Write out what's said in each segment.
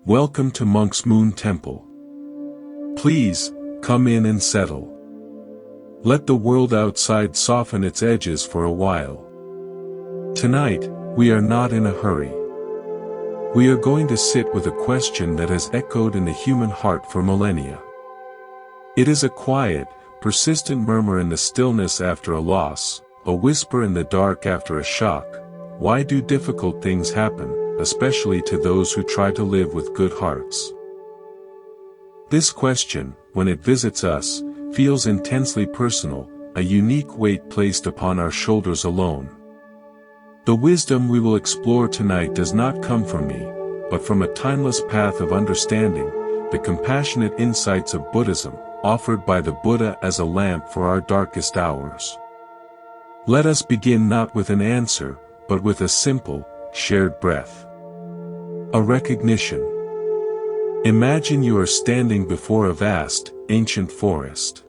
Welcome to Monk's Moon Temple. Please, come in and settle. Let the world outside soften its edges for a while. Tonight, we are not in a hurry. We are going to sit with a question that has echoed in the human heart for millennia. It is a quiet, persistent murmur in the stillness after a loss, a whisper in the dark after a shock. Why do difficult things happen, especially to those who try to live with good hearts? This question, when it visits us, feels intensely personal, a unique weight placed upon our shoulders alone. The wisdom we will explore tonight does not come from me, but from a timeless path of understanding, the compassionate insights of Buddhism, offered by the Buddha as a lamp for our darkest hours. Let us begin not with an answer, but with a simple, shared breath. A recognition. Imagine you are standing before a vast, ancient forest.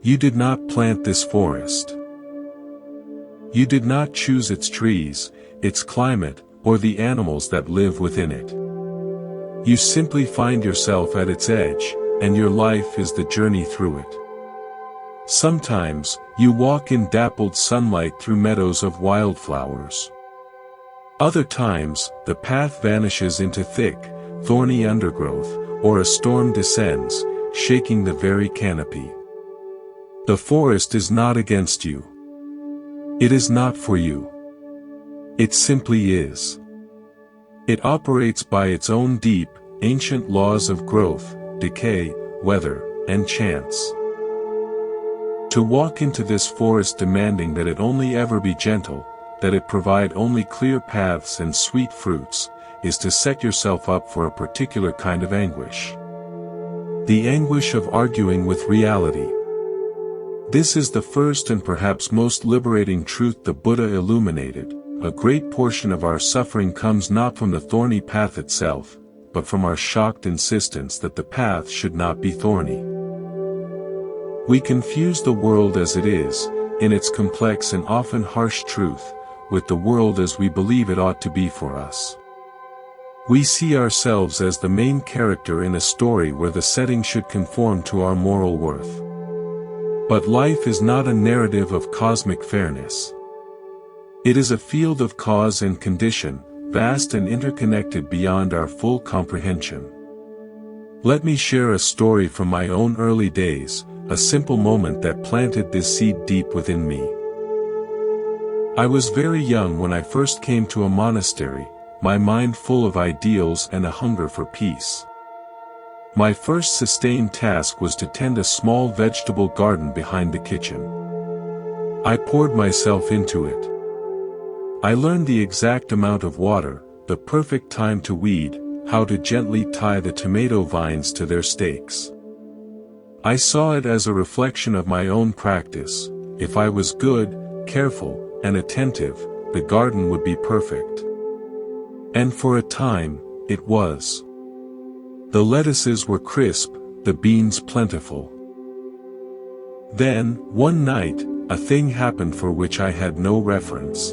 You did not plant this forest. You did not choose its trees, its climate, or the animals that live within it. You simply find yourself at its edge, and your life is the journey through it. Sometimes, you walk in dappled sunlight through meadows of wildflowers. Other times, the path vanishes into thick, thorny undergrowth, or a storm descends, shaking the very canopy. The forest is not against you. It is not for you. It simply is. It operates by its own deep, ancient laws of growth, decay, weather, and chance. To walk into this forest demanding that it only ever be gentle, that it provide only clear paths and sweet fruits, is to set yourself up for a particular kind of anguish. The anguish of arguing with reality. This is the first and perhaps most liberating truth the Buddha illuminated. A great portion of our suffering comes not from the thorny path itself, but from our shocked insistence that the path should not be thorny. We confuse the world as it is, in its complex and often harsh truth, with the world as we believe it ought to be for us. We see ourselves as the main character in a story where the setting should conform to our moral worth. But life is not a narrative of cosmic fairness. It is a field of cause and condition, vast and interconnected beyond our full comprehension. Let me share a story from my own early days, a simple moment that planted this seed deep within me. I was very young when I first came to a monastery, my mind full of ideals and a hunger for peace. My first sustained task was to tend a small vegetable garden behind the kitchen. I poured myself into it. I learned the exact amount of water, the perfect time to weed, how to gently tie the tomato vines to their stakes. I saw it as a reflection of my own practice. If I was good, careful, and attentive, the garden would be perfect. And for a time, it was. The lettuces were crisp, the beans plentiful. Then, one night, a thing happened for which I had no reference.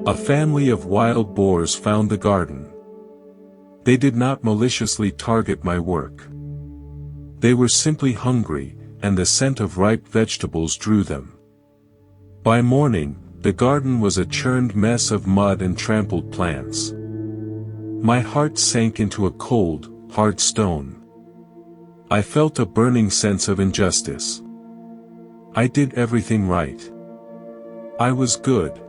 A family of wild boars found the garden. They did not maliciously target my work. They were simply hungry, and the scent of ripe vegetables drew them. By morning, the garden was a churned mess of mud and trampled plants. My heart sank into a cold, hard stone. I felt a burning sense of injustice. I did everything right. I was good.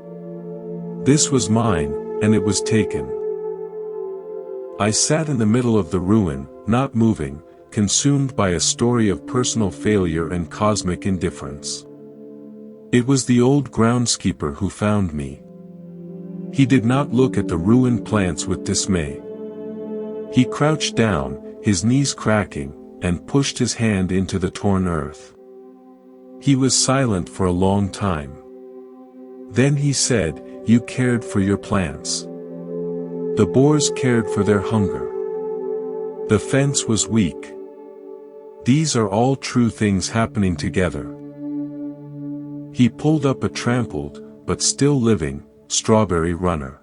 This was mine, and it was taken. I sat in the middle of the ruin, not moving, consumed by a story of personal failure and cosmic indifference. It was the old groundskeeper who found me. He did not look at the ruined plants with dismay. He crouched down, his knees cracking, and pushed his hand into the torn earth. He was silent for a long time. Then he said, "You cared for your plants. The boars cared for their hunger. The fence was weak. These are all true things happening together." He pulled up a trampled, but still living, strawberry runner.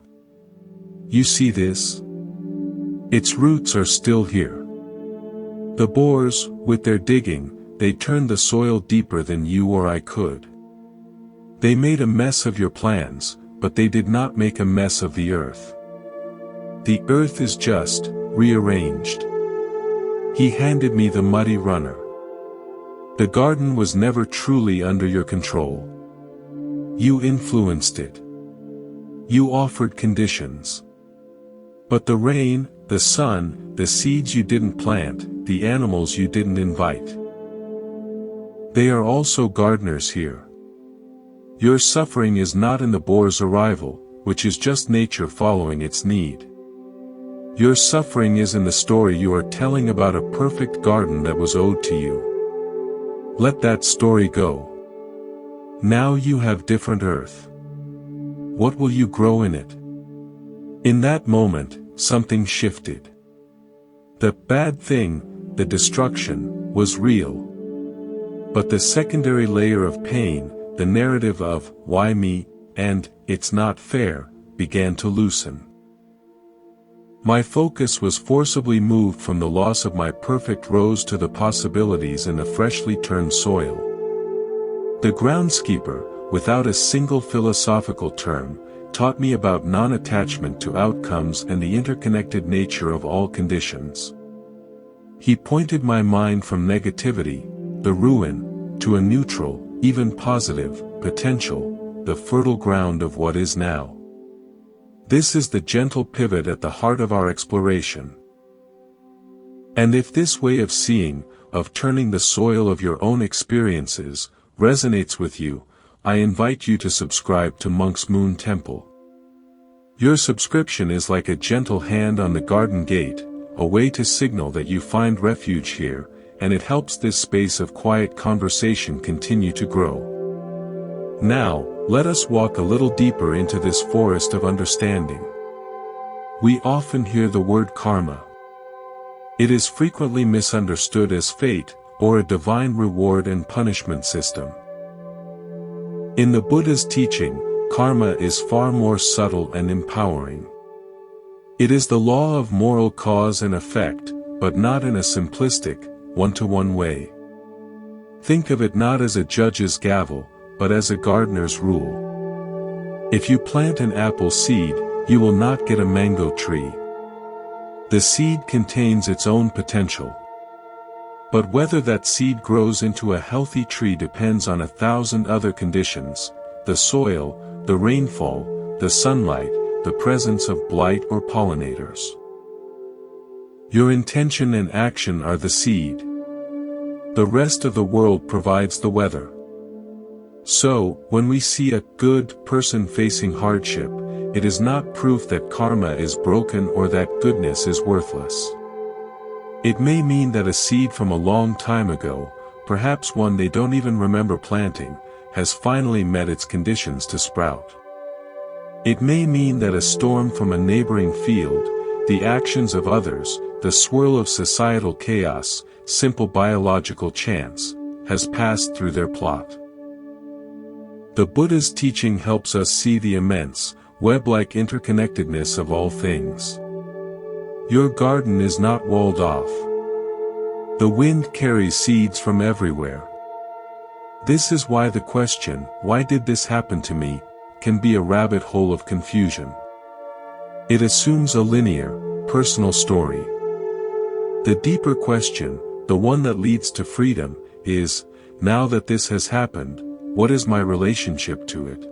"You see this? Its roots are still here. The boars, with their digging, they turned the soil deeper than you or I could. They made a mess of your plans, but they did not make a mess of the earth. The earth is just rearranged. He handed me the muddy runner. The garden was never truly under your control. You influenced it. You offered conditions. But the rain, the sun, the seeds you didn't plant, the animals you didn't invite. They are also gardeners here. Your suffering is not in the boar's arrival, which is just nature following its need. Your suffering is in the story you are telling about a perfect garden that was owed to you. Let that story go. Now you have different earth. What will you grow in it? In that moment, something shifted. The bad thing, the destruction, was real. But the secondary layer of pain, the narrative of, why me, and, it's not fair, began to loosen. My focus was forcibly moved from the loss of my perfect rose to the possibilities in the freshly turned soil. The groundskeeper, without a single philosophical term, taught me about non-attachment to outcomes and the interconnected nature of all conditions. He pointed my mind from negativity, the ruin, to a neutral, even positive, potential, the fertile ground of what is now. This is the gentle pivot at the heart of our exploration. And if this way of seeing, of turning the soil of your own experiences, resonates with you, I invite you to subscribe to Monk's Moon Temple. Your subscription is like a gentle hand on the garden gate, a way to signal that you find refuge here, and it helps this space of quiet conversation continue to grow. Now, let us walk a little deeper into this forest of understanding. We often hear the word karma. It is frequently misunderstood as fate, or a divine reward and punishment system. In the Buddha's teaching, karma is far more subtle and empowering. It is the law of moral cause and effect, but not in a simplistic, one-to-one way. Think of it not as a judge's gavel, but as a gardener's rule. If you plant an apple seed, you will not get a mango tree. The seed contains its own potential. But whether that seed grows into a healthy tree depends on 1,000 other conditions: the soil, the rainfall, the sunlight, the presence of blight or pollinators. Your intention and action are the seed. The rest of the world provides the weather. So, when we see a good person facing hardship, it is not proof that karma is broken or that goodness is worthless. It may mean that a seed from a long time ago, perhaps one they don't even remember planting, has finally met its conditions to sprout. It may mean that a storm from a neighboring field, the actions of others, the swirl of societal chaos, simple biological chance, has passed through their plot. The Buddha's teaching helps us see the immense, web-like interconnectedness of all things. Your garden is not walled off. The wind carries seeds from everywhere. This is why the question, "Why did this happen to me?" can be a rabbit hole of confusion. It assumes a linear, personal story. The deeper question, the one that leads to freedom, is, now that this has happened, what is my relationship to it?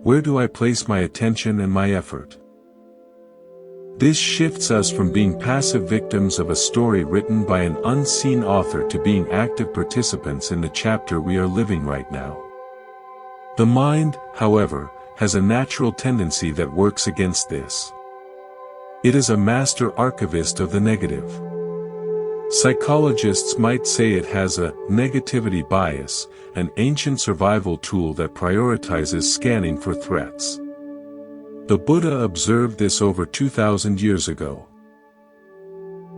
Where do I place my attention and my effort? This shifts us from being passive victims of a story written by an unseen author to being active participants in the chapter we are living right now. The mind, however, has a natural tendency that works against this. It is a master archivist of the negative. Psychologists might say it has a negativity bias, an ancient survival tool that prioritizes scanning for threats. The Buddha observed this over 2,000 years ago.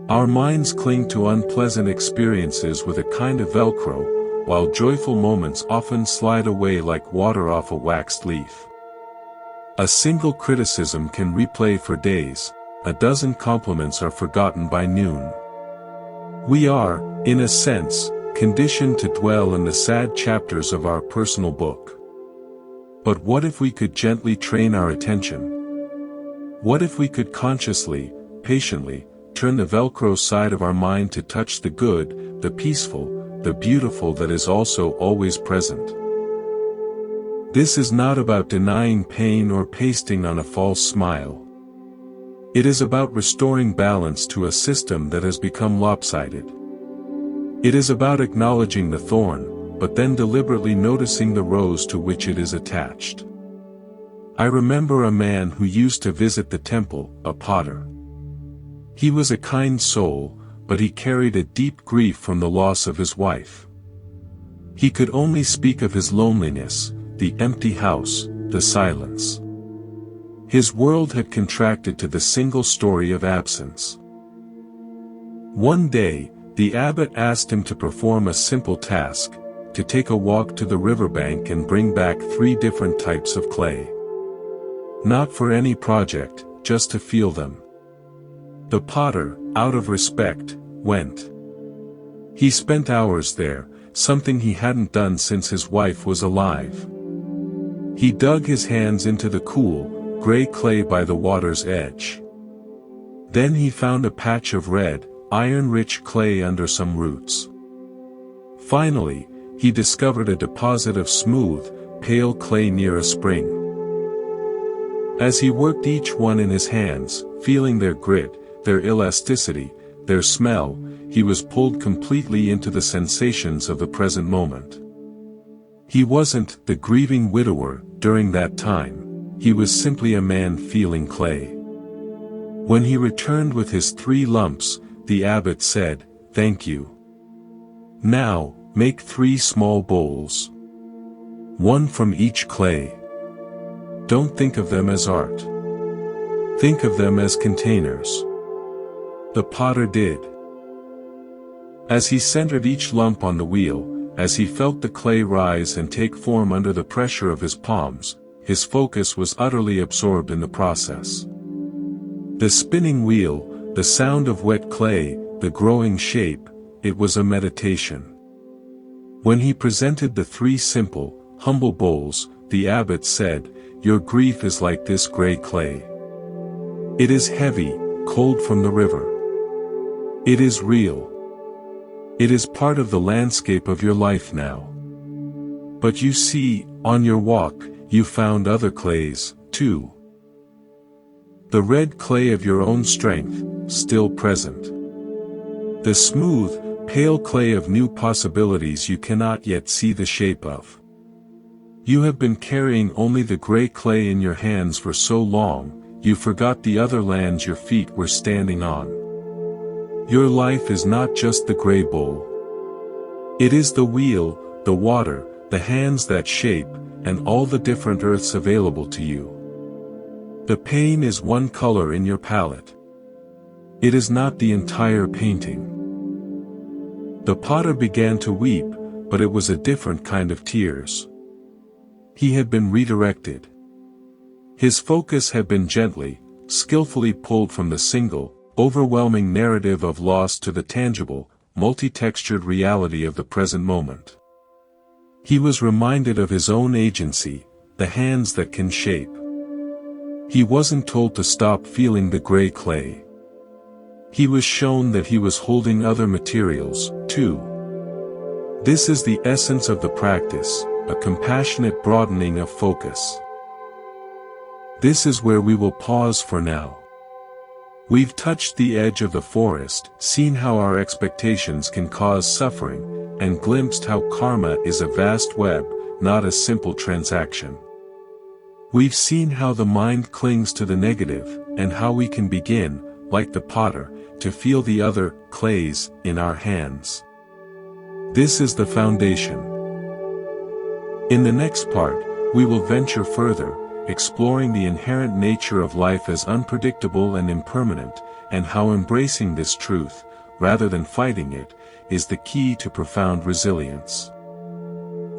Our minds cling to unpleasant experiences with a kind of Velcro, while joyful moments often slide away like water off a waxed leaf. A single criticism can replay for days, a dozen compliments are forgotten by noon. We are, in a sense, conditioned to dwell in the sad chapters of our personal book. But what if we could gently train our attention? What if we could consciously, patiently, turn the Velcro side of our mind to touch the good, the peaceful, the beautiful that is also always present? This is not about denying pain or pasting on a false smile. It is about restoring balance to a system that has become lopsided. It is about acknowledging the thorn, but then deliberately noticing the rose to which it is attached. I remember a man who used to visit the temple, a potter. He was a kind soul, but he carried a deep grief from the loss of his wife. He could only speak of his loneliness, the empty house, the silence. His world had contracted to the single story of absence. One day, the abbot asked him to perform a simple task, to take a walk to the riverbank and bring back 3 different types of clay. Not for any project, just to feel them. The potter, out of respect, went. He spent hours there, something he hadn't done since his wife was alive. He dug his hands into the cool, gray clay by the water's edge. Then he found a patch of red, iron-rich clay under some roots. Finally, he discovered a deposit of smooth, pale clay near a spring. As he worked each one in his hands, feeling their grit, their elasticity, their smell, he was pulled completely into the sensations of the present moment. He wasn't the grieving widower during that time. He was simply a man feeling clay. When he returned with his 3 lumps, the abbot said, "Thank you. Now, make 3 small bowls. 1 from each clay. Don't think of them as art. Think of them as containers." The potter did. As he centered each lump on the wheel, as he felt the clay rise and take form under the pressure of his palms, his focus was utterly absorbed in the process. The spinning wheel, the sound of wet clay, the growing shape, it was a meditation. When he presented the 3 simple, humble bowls, the abbot said, "Your grief is like this gray clay. It is heavy, cold from the river. It is real. It is part of the landscape of your life now. But you see, on your walk, you found other clays, too. The red clay of your own strength, still present. The smooth, pale clay of new possibilities you cannot yet see the shape of. You have been carrying only the gray clay in your hands for so long, you forgot the other lands your feet were standing on. Your life is not just the gray bowl. It is the wheel, the water, the hands that shape, and all the different earths available to you. The pain is one color in your palette. It is not the entire painting." The potter began to weep, but it was a different kind of tears. He had been redirected. His focus had been gently, skillfully pulled from the single, overwhelming narrative of loss to the tangible, multi-textured reality of the present moment. He was reminded of his own agency, the hands that can shape. He wasn't told to stop feeling the gray clay. He was shown that he was holding other materials, too. This is the essence of the practice, a compassionate broadening of focus. This is where we will pause for now. We've touched the edge of the forest, seen how our expectations can cause suffering, and glimpsed how karma is a vast web, not a simple transaction. We've seen how the mind clings to the negative, and how we can begin, like the potter, to feel the other clays in our hands. This is the foundation. In the next part, we will venture further, exploring the inherent nature of life as unpredictable and impermanent, and how embracing this truth, rather than fighting it, is the key to profound resilience.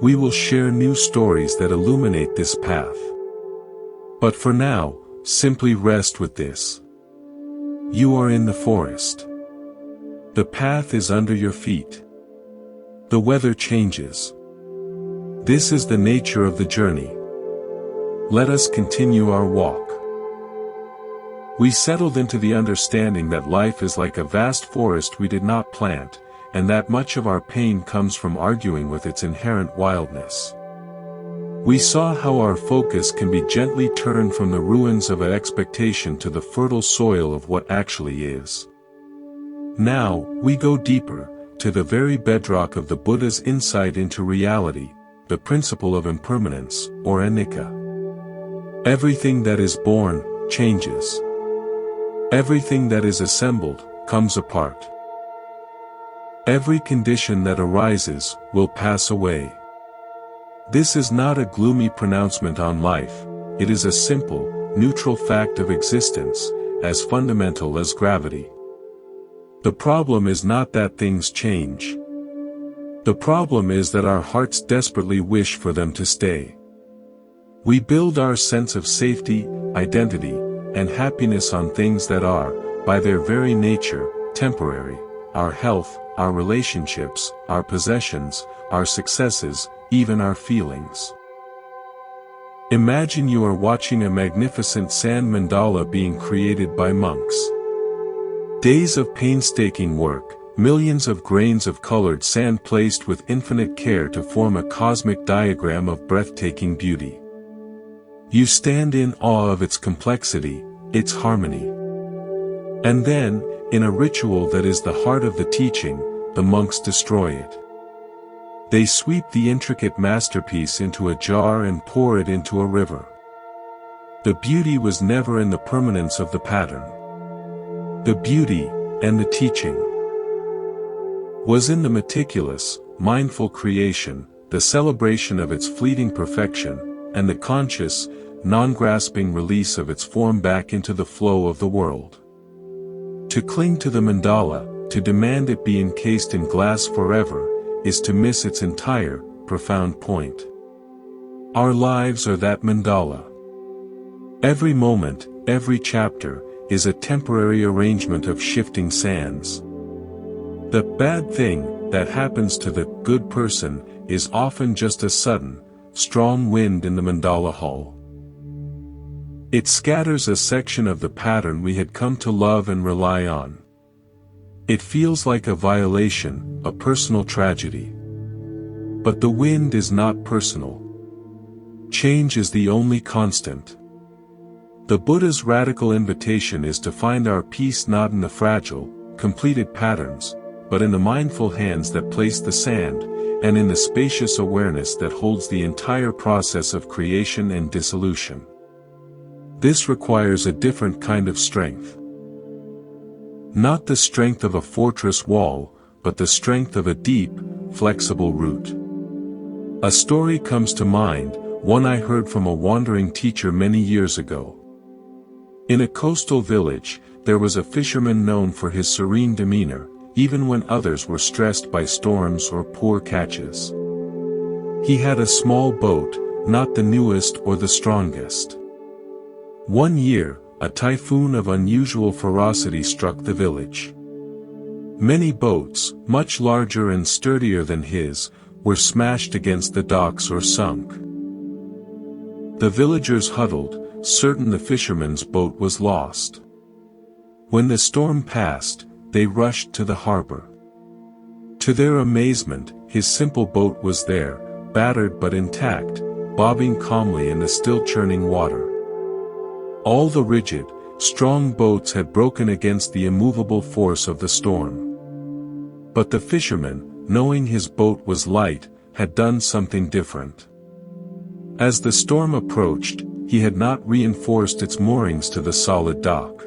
We will share new stories that illuminate this path. But for now, simply rest with this. You are in the forest. The path is under your feet. The weather changes. This is the nature of the journey. Let us continue our walk. We settled into the understanding that life is like a vast forest we did not plant, and that much of our pain comes from arguing with its inherent wildness. We saw how our focus can be gently turned from the ruins of an expectation to the fertile soil of what actually is. Now, we go deeper, to the very bedrock of the Buddha's insight into reality, the principle of impermanence, or anicca. Everything that is born, changes. Everything that is assembled, comes apart. Every condition that arises, will pass away. This is not a gloomy pronouncement on life, it is a simple, neutral fact of existence, as fundamental as gravity. The problem is not that things change. The problem is that our hearts desperately wish for them to stay. We build our sense of safety, identity, and happiness on things that are, by their very nature, temporary: our health, our relationships, our possessions, our successes, even our feelings. Imagine you are watching a magnificent sand mandala being created by monks. Days of painstaking work, millions of grains of colored sand placed with infinite care to form a cosmic diagram of breathtaking beauty. You stand in awe of its complexity, its harmony. And then, in a ritual that is the heart of the teaching, the monks destroy it. They sweep the intricate masterpiece into a jar and pour it into a river. The beauty was never in the permanence of the pattern. The beauty, and the teaching, was in the meticulous, mindful creation, the celebration of its fleeting perfection, and the conscious, non-grasping release of its form back into the flow of the world. To cling to the mandala, to demand it be encased in glass forever, is to miss its entire, profound point. Our lives are that mandala. Every moment, every chapter, is a temporary arrangement of shifting sands. The bad thing that happens to the good person is often just a sudden, strong wind in the mandala hull. It scatters a section of the pattern we had come to love and rely on. It feels like a violation, a personal tragedy. But the wind is not personal. Change is the only constant. The Buddha's radical invitation is to find our peace not in the fragile, completed patterns, but in the mindful hands that place the sand, and in the spacious awareness that holds the entire process of creation and dissolution. This requires a different kind of strength. Not the strength of a fortress wall, but the strength of a deep, flexible root. A story comes to mind, one I heard from a wandering teacher many years ago. In a coastal village, there was a fisherman known for his serene demeanor, even when others were stressed by storms or poor catches. He had a small boat, not the newest or the strongest. One year, a typhoon of unusual ferocity struck the village. Many boats, much larger and sturdier than his, were smashed against the docks or sunk. The villagers huddled, certain the fisherman's boat was lost. When the storm passed, they rushed to the harbor. To their amazement, his simple boat was there, battered but intact, bobbing calmly in the still churning water. All the rigid, strong boats had broken against the immovable force of the storm. But the fisherman, knowing his boat was light, had done something different. As the storm approached, he had not reinforced its moorings to the solid dock.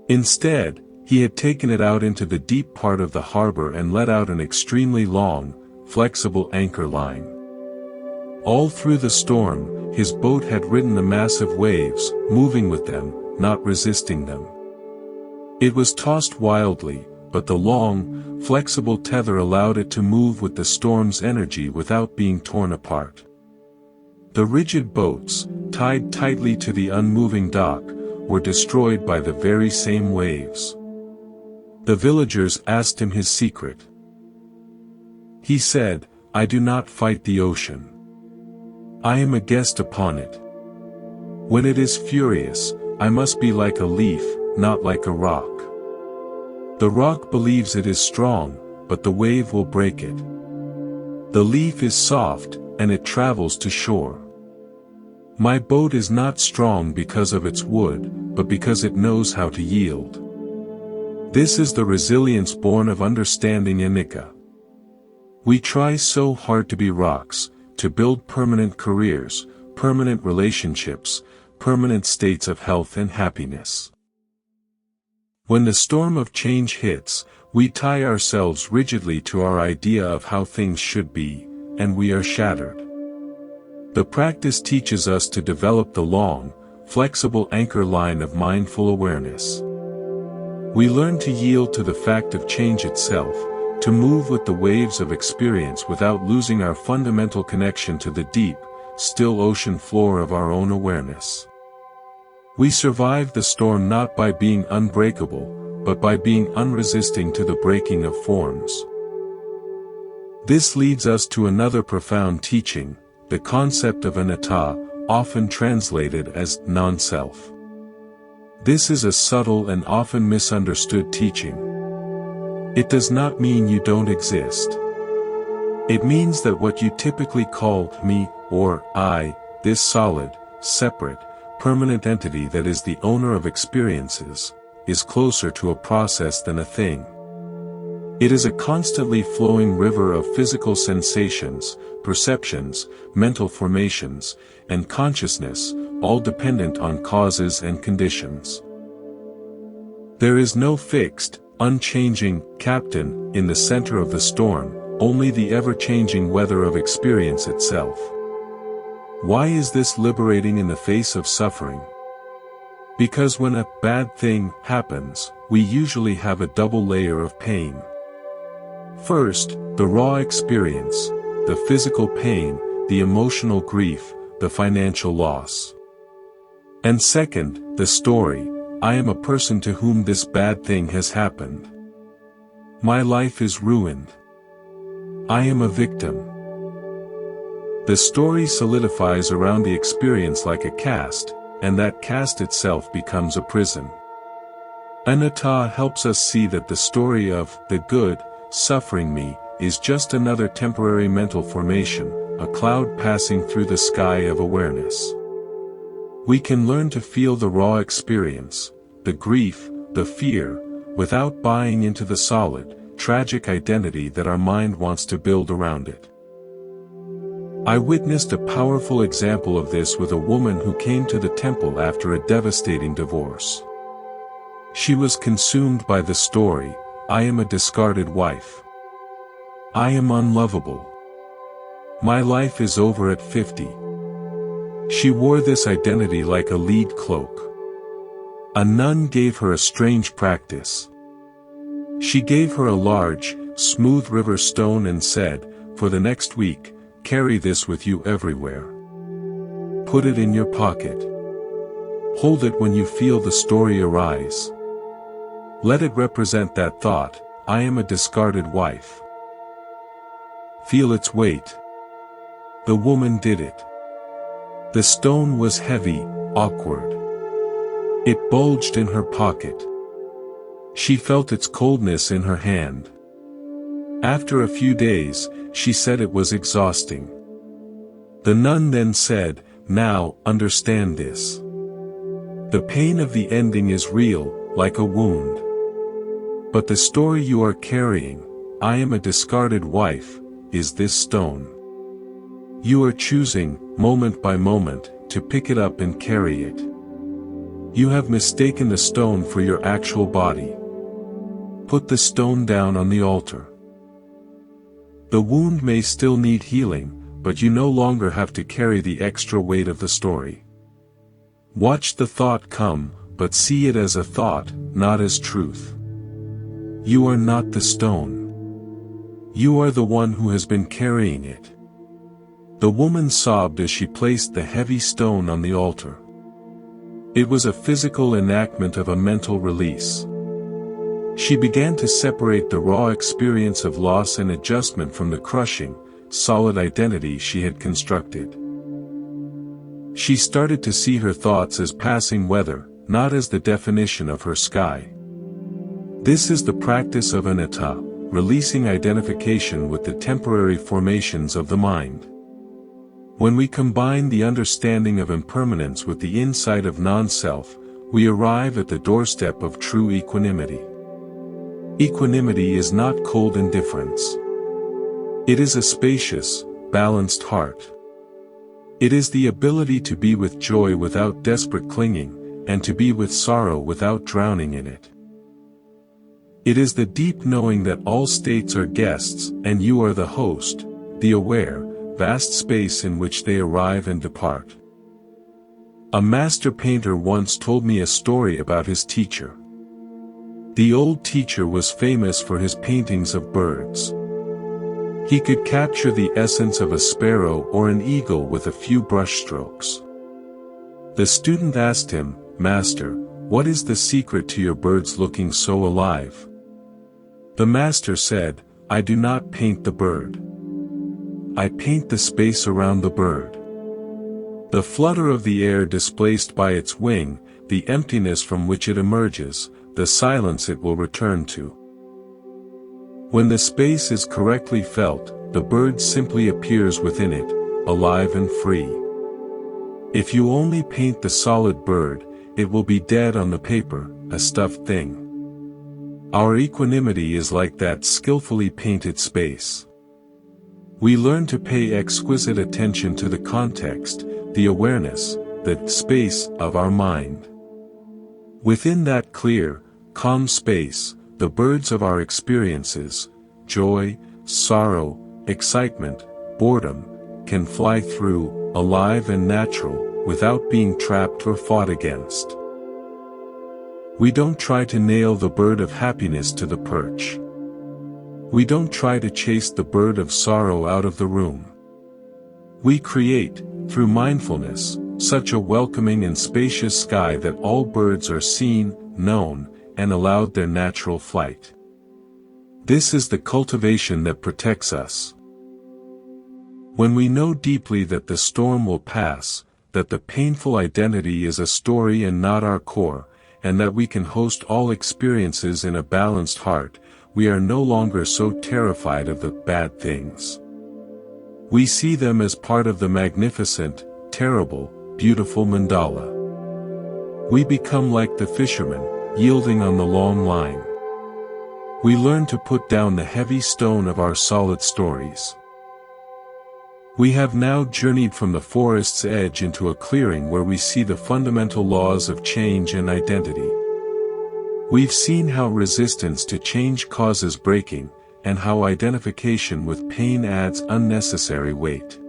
Instead, he had taken it out into the deep part of the harbor and let out an extremely long, flexible anchor line. All through the storm, his boat had ridden the massive waves, moving with them, not resisting them. It was tossed wildly, but the long, flexible tether allowed it to move with the storm's energy without being torn apart. The rigid boats, tied tightly to the unmoving dock, were destroyed by the very same waves. The villagers asked him his secret. He said, "I do not fight the ocean. I am a guest upon it. When it is furious, I must be like a leaf, not like a rock. The rock believes it is strong, but the wave will break it. The leaf is soft, and it travels to shore. My boat is not strong because of its wood, but because it knows how to yield." This is the resilience born of understanding anicca. We try so hard to be rocks, to build permanent careers, permanent relationships, permanent states of health and happiness. When the storm of change hits, we tie ourselves rigidly to our idea of how things should be, and we are shattered. The practice teaches us to develop the long, flexible anchor line of mindful awareness. We learn to yield to the fact of change itself, to move with the waves of experience without losing our fundamental connection to the deep, still ocean floor of our own awareness. We survive the storm not by being unbreakable, but by being unresisting to the breaking of forms. This leads us to another profound teaching, the concept of anatta, often translated as non-self. This is a subtle and often misunderstood teaching. It does not mean you don't exist. It means that what you typically call me, or I, this solid, separate, permanent entity that is the owner of experiences, is closer to a process than a thing. It is a constantly flowing river of physical sensations, perceptions, mental formations, and consciousness, all dependent on causes and conditions. There is no fixed, unchanging captain in the center of the storm, only the ever-changing weather of experience itself. Why is this liberating in the face of suffering? Because when a bad thing happens, we usually have a double layer of pain. First, the raw experience, the physical pain, the emotional grief, the financial loss. And second, the story, I am a person to whom this bad thing has happened. My life is ruined. I am a victim. The story solidifies around the experience like a cast, and that cast itself becomes a prison. Anatta helps us see that the story of the good, suffering me, is just another temporary mental formation, a cloud passing through the sky of awareness. We can learn to feel the raw experience, the grief, the fear, without buying into the solid, tragic identity that our mind wants to build around it. I witnessed a powerful example of this with a woman who came to the temple after a devastating divorce. She was consumed by the story, I am a discarded wife. I am unlovable. My life is over at 50. She wore this identity like a lead cloak. A nun gave her a strange practice. She gave her a large, smooth river stone and said, "For the next week, carry this with you everywhere. Put it in your pocket. Hold it when you feel the story arise. Let it represent that thought, I am a discarded wife. Feel its weight." The woman did it. The stone was heavy, awkward. It bulged in her pocket. She felt its coldness in her hand. After a few days, she said it was exhausting. The nun then said, "Now, understand this. The pain of the ending is real, like a wound. But the story you are carrying, I am a discarded wife, is this stone. You are choosing, moment by moment, to pick it up and carry it. You have mistaken the stone for your actual body. Put the stone down on the altar. The wound may still need healing, but you no longer have to carry the extra weight of the story. Watch the thought come, but see it as a thought, not as truth. You are not the stone. You are the one who has been carrying it." The woman sobbed as she placed the heavy stone on the altar. It was a physical enactment of a mental release. She began to separate the raw experience of loss and adjustment from the crushing, solid identity she had constructed. She started to see her thoughts as passing weather, not as the definition of her sky. This is the practice of anatta, releasing identification with the temporary formations of the mind. When we combine the understanding of impermanence with the insight of non-self, we arrive at the doorstep of true equanimity. Equanimity is not cold indifference. It is a spacious, balanced heart. It is the ability to be with joy without desperate clinging, and to be with sorrow without drowning in it. It is the deep knowing that all states are guests, and you are the host, the aware, vast space in which they arrive and depart. A master painter once told me a story about his teacher. The old teacher was famous for his paintings of birds. He could capture the essence of a sparrow or an eagle with a few brushstrokes. The student asked him, "Master, what is the secret to your birds looking so alive?" The master said, "I do not paint the bird. I paint the space around the bird. The flutter of the air displaced by its wing, the emptiness from which it emerges, the silence it will return to. When the space is correctly felt, the bird simply appears within it, alive and free. If you only paint the solid bird, it will be dead on the paper, a stuffed thing. Our equanimity is like that skillfully painted space. We learn to pay exquisite attention to the context, the awareness, the space of our mind. Within that clear, calm space, the birds of our experiences, joy, sorrow, excitement, boredom, can fly through, alive and natural, without being trapped or fought against. We don't try to nail the bird of happiness to the perch. We don't try to chase the bird of sorrow out of the room. We create, through mindfulness, such a welcoming and spacious sky that all birds are seen, known, and allowed their natural flight. This is the cultivation that protects us. When we know deeply that the storm will pass, that the painful identity is a story and not our core, and that we can host all experiences in a balanced heart, we are no longer so terrified of the bad things. We see them as part of the magnificent, terrible, beautiful mandala. We become like the fisherman, yielding on the long line. We learn to put down the heavy stone of our solid stories. We have now journeyed from the forest's edge into a clearing where we see the fundamental laws of change and identity. We've seen how resistance to change causes breaking, and how identification with pain adds unnecessary weight.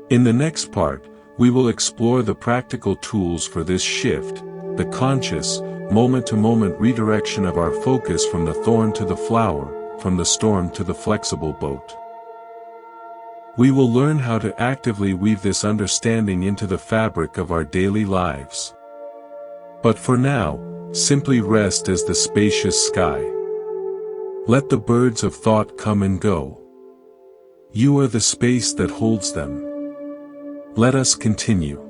In the next part, we will explore the practical tools for this shift, the conscious, moment-to-moment redirection of our focus from the thorn to the flower, from the storm to the flexible boat. We will learn how to actively weave this understanding into the fabric of our daily lives. But for now, simply rest as the spacious sky. Let the birds of thought come and go. You are the space that holds them. Let us continue.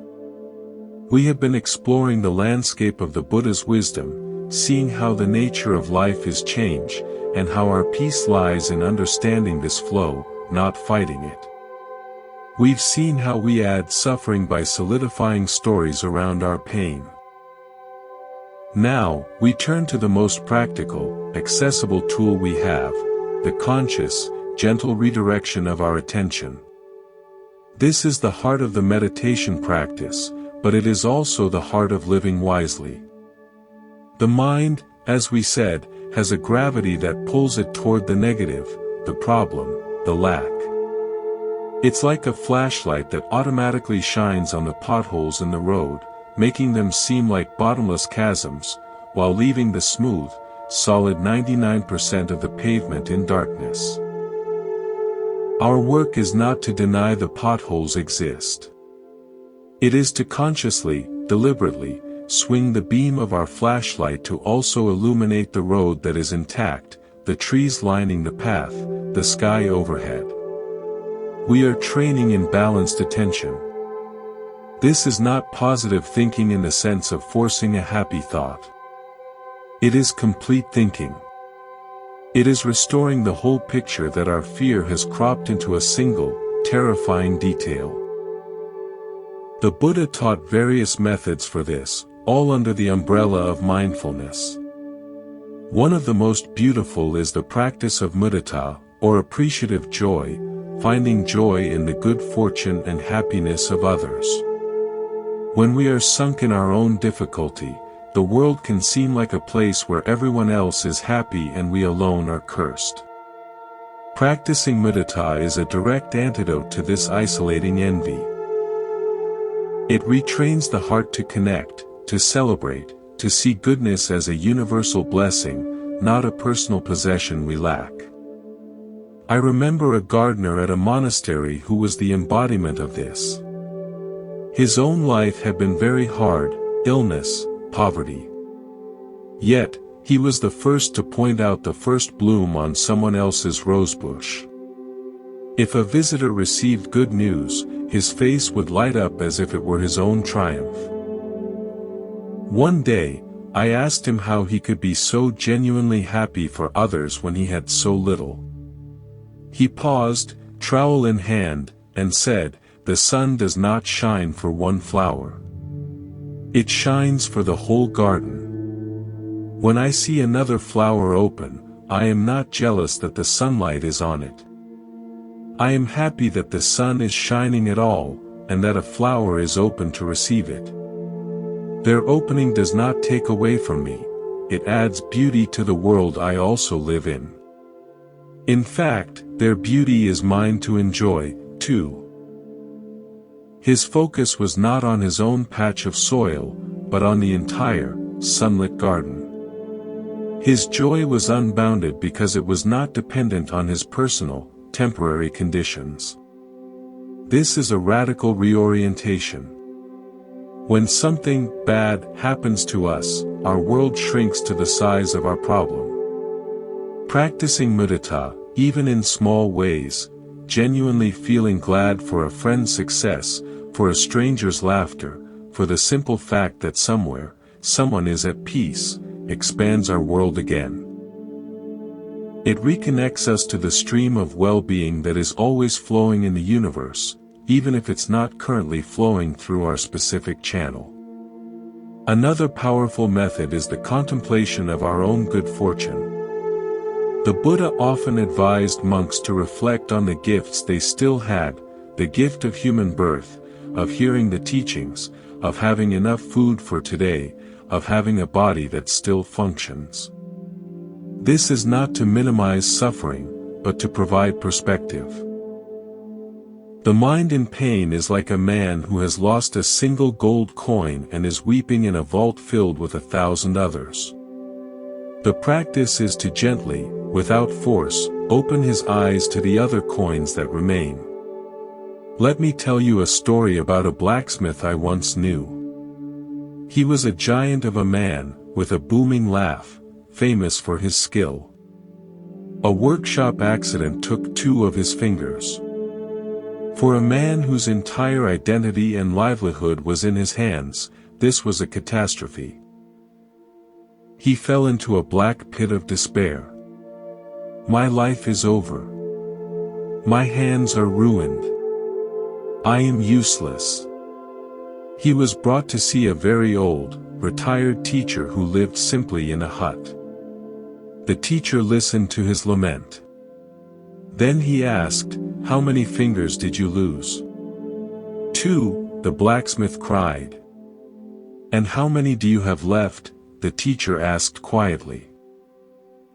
We have been exploring the landscape of the Buddha's wisdom, seeing how the nature of life is change, and how our peace lies in understanding this flow, not fighting it. We've seen how we add suffering by solidifying stories around our pain. Now, we turn to the most practical, accessible tool we have, the conscious, gentle redirection of our attention. This is the heart of the meditation practice, but it is also the heart of living wisely. The mind, as we said, has a gravity that pulls it toward the negative, the problem, the lack. It's like a flashlight that automatically shines on the potholes in the road, making them seem like bottomless chasms, while leaving the smooth, solid 99% of the pavement in darkness. Our work is not to deny the potholes exist. It is to consciously, deliberately, swing the beam of our flashlight to also illuminate the road that is intact, the trees lining the path, the sky overhead. We are training in balanced attention. This is not positive thinking in the sense of forcing a happy thought. It is complete thinking. It is restoring the whole picture that our fear has cropped into a single, terrifying detail. The Buddha taught various methods for this, all under the umbrella of mindfulness. One of the most beautiful is the practice of mudita, or appreciative joy, finding joy in the good fortune and happiness of others. When we are sunk in our own difficulty, the world can seem like a place where everyone else is happy and we alone are cursed. Practicing mudita is a direct antidote to this isolating envy. It retrains the heart to connect, to celebrate, to see goodness as a universal blessing, not a personal possession we lack. I remember a gardener at a monastery who was the embodiment of this. His own life had been very hard, illness, poverty. Yet, he was the first to point out the first bloom on someone else's rosebush. If a visitor received good news, his face would light up as if it were his own triumph. One day, I asked him how he could be so genuinely happy for others when he had so little. He paused, trowel in hand, and said, "The sun does not shine for one flower. It shines for the whole garden. When I see another flower open, I am not jealous that the sunlight is on it. I am happy that the sun is shining at all, and that a flower is open to receive it. Their opening does not take away from me, it adds beauty to the world I also live in. In fact, their beauty is mine to enjoy, too." His focus was not on his own patch of soil, but on the entire, sunlit garden. His joy was unbounded because it was not dependent on his personal, temporary conditions. This is a radical reorientation. When something bad happens to us, our world shrinks to the size of our problem. Practicing mudita, even in small ways, genuinely feeling glad for a friend's success, for a stranger's laughter, for the simple fact that somewhere, someone is at peace, expands our world again. It reconnects us to the stream of well-being that is always flowing in the universe, even if it's not currently flowing through our specific channel. Another powerful method is the contemplation of our own good fortune. The Buddha often advised monks to reflect on the gifts they still had, the gift of human birth, of hearing the teachings, of having enough food for today, of having a body that still functions. This is not to minimize suffering, but to provide perspective. The mind in pain is like a man who has lost a single gold coin and is weeping in a vault filled with 1,000 others. The practice is to gently, without force, open his eyes to the other coins that remain. Let me tell you a story about a blacksmith I once knew. He was a giant of a man, with a booming laugh, famous for his skill. A workshop accident took 2 of his fingers. For a man whose entire identity and livelihood was in his hands, this was a catastrophe. He fell into a black pit of despair. "My life is over. My hands are ruined. I am useless." He was brought to see a very old, retired teacher who lived simply in a hut. The teacher listened to his lament. Then he asked, "How many fingers did you lose?" "2, the blacksmith cried. "And how many do you have left?" the teacher asked quietly.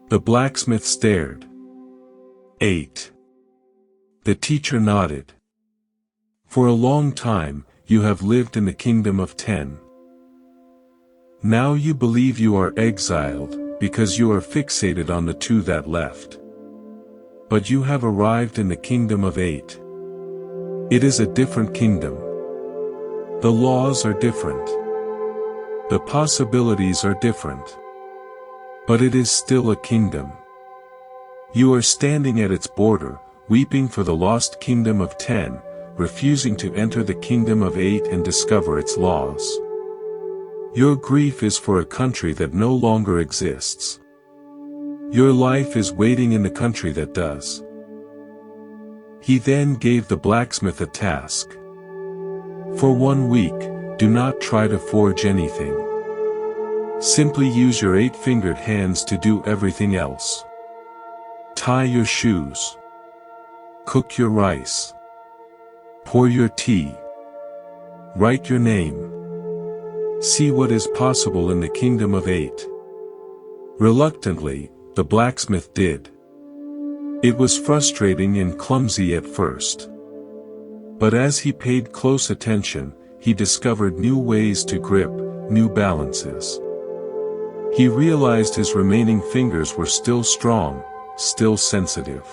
The blacksmith stared. 8. The teacher nodded. "For a long time, you have lived in the kingdom of 10. Now you believe you are exiled, because you are fixated on the 2 that left. But you have arrived in the kingdom of 8. It is a different kingdom. The laws are different. The possibilities are different. But it is still a kingdom. You are standing at its border, weeping for the lost kingdom of 10, refusing to enter the kingdom of 8 and discover its laws. Your grief is for a country that no longer exists. Your life is waiting in the country that does. He then gave the blacksmith a task. For 1 week, do not try to forge anything. Simply use your 8-fingered hands to do everything else. Tie your shoes. Cook your rice. Pour your tea. Write your name. See what is possible in the kingdom of 8. Reluctantly, the blacksmith did. It was frustrating and clumsy at first. But as he paid close attention, he discovered new ways to grip, new balances. He realized his remaining fingers were still strong, still sensitive.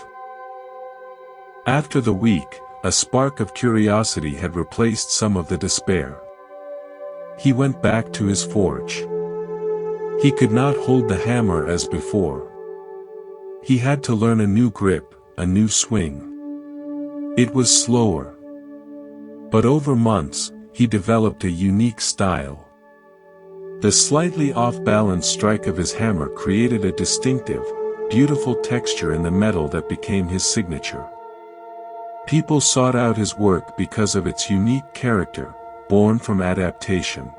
After the week, a spark of curiosity had replaced some of the despair. He went back to his forge. He could not hold the hammer as before. He had to learn a new grip, a new swing. It was slower. But over months, he developed a unique style. The slightly off-balance strike of his hammer created a distinctive, beautiful texture in the metal that became his signature. People sought out his work because of its unique character, born from adaptation.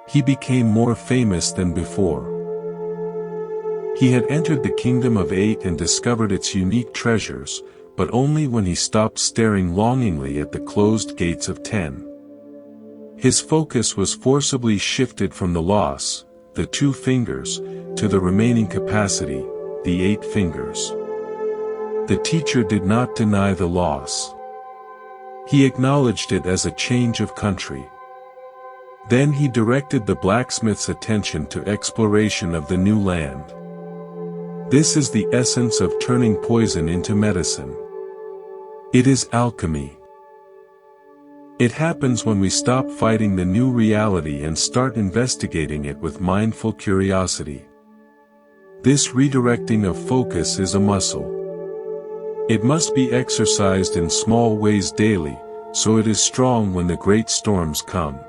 He became more famous than before. He had entered the kingdom of 8 and discovered its unique treasures, but only when he stopped staring longingly at the closed gates of 10. His focus was forcibly shifted from the loss, the 2 fingers, to the remaining capacity, the 8 fingers. The teacher did not deny the loss. He acknowledged it as a change of country. Then he directed the blacksmith's attention to exploration of the new land. This is the essence of turning poison into medicine. It is alchemy. It happens when we stop fighting the new reality and start investigating it with mindful curiosity. This redirecting of focus is a muscle. It must be exercised in small ways daily, so it is strong when the great storms come.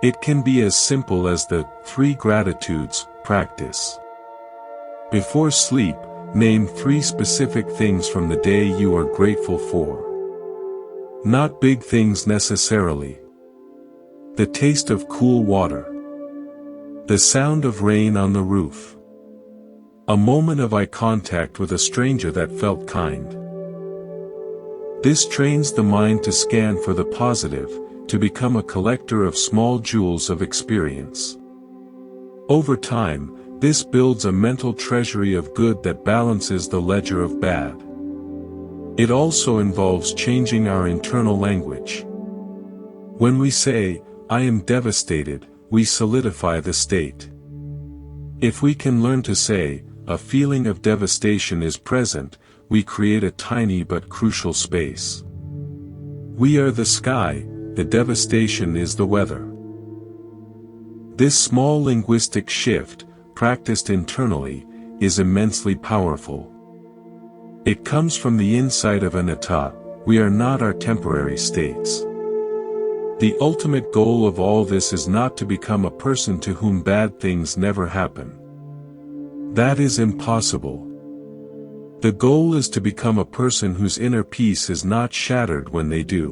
It can be as simple as the 3 gratitudes practice. Before sleep, name 3 specific things from the day you are grateful for. Not big things necessarily. The taste of cool water. The sound of rain on the roof. A moment of eye contact with a stranger that felt kind. This trains the mind to scan for the positive, to become a collector of small jewels of experience. Over time, this builds a mental treasury of good that balances the ledger of bad. It also involves changing our internal language. When we say, "I am devastated," we solidify the state. If we can learn to say, "A feeling of devastation is present," we create a tiny but crucial space. We are the sky, the devastation is the weather. This small linguistic shift, practiced internally, is immensely powerful. It comes from the inside of an atat. We are not our temporary states. The ultimate goal of all this is not to become a person to whom bad things never happen. That is impossible. The goal is to become a person whose inner peace is not shattered when they do.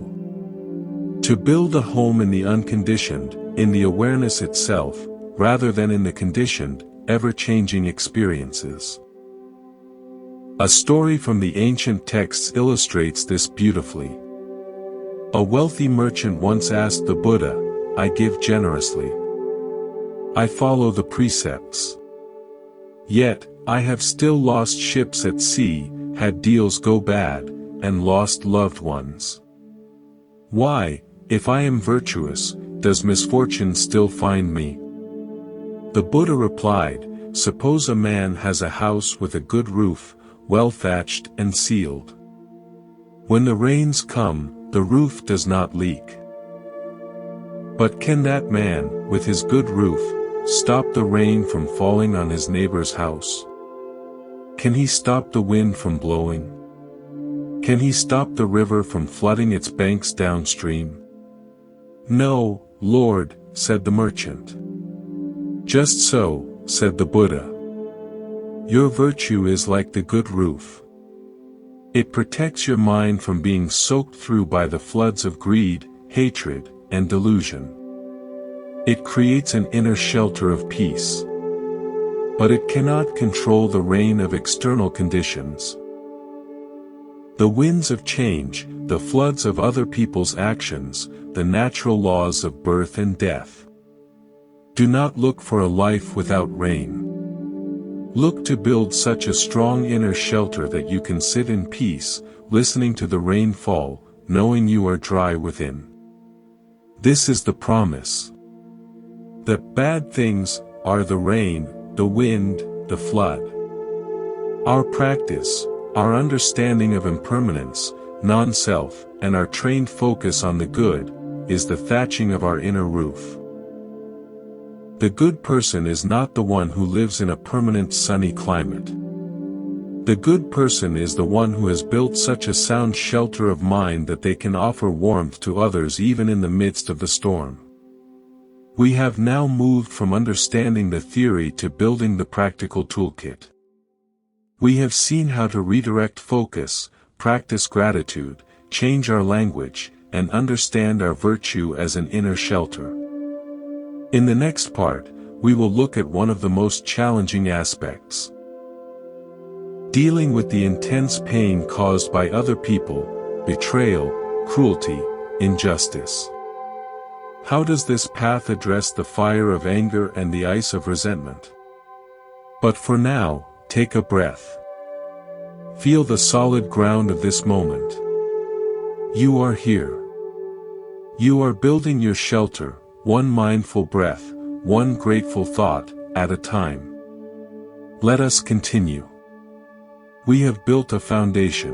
To build a home in the unconditioned, in the awareness itself, rather than in the conditioned, ever-changing experiences. A story from the ancient texts illustrates this beautifully. A wealthy merchant once asked the Buddha, "I give generously. I follow the precepts. Yet, I have still lost ships at sea, had deals go bad, and lost loved ones. Why, if I am virtuous, does misfortune still find me?" The Buddha replied, "Suppose a man has a house with a good roof, well thatched and sealed. When the rains come, the roof does not leak. But can that man, with his good roof, stop the rain from falling on his neighbor's house? Can he stop the wind from blowing? Can he stop the river from flooding its banks downstream? No, Lord, said the merchant. Just so, said the Buddha. Your virtue is like the good roof. It protects your mind from being soaked through by the floods of greed, hatred, and delusion. It creates an inner shelter of peace. But it cannot control the rain of external conditions. The winds of change, the floods of other people's actions, the natural laws of birth and death. Do not look for a life without rain. Look to build such a strong inner shelter that you can sit in peace, listening to the rain fall, knowing you are dry within. This is the promise. The bad things are the rain, the wind, the flood. Our practice, our understanding of impermanence, non-self, and our trained focus on the good, is the thatching of our inner roof. The good person is not the one who lives in a permanent sunny climate. The good person is the one who has built such a sound shelter of mind that they can offer warmth to others even in the midst of the storm. We have now moved from understanding the theory to building the practical toolkit. We have seen how to redirect focus, practice gratitude, change our language, and understand our virtue as an inner shelter. In the next part, we will look at one of the most challenging aspects. Dealing with the intense pain caused by other people, betrayal, cruelty, injustice. How does this path address the fire of anger and the ice of resentment? But for now, take a breath. Feel the solid ground of this moment. You are here. You are building your shelter, one mindful breath, one grateful thought, at a time. Let us continue. We have built a foundation.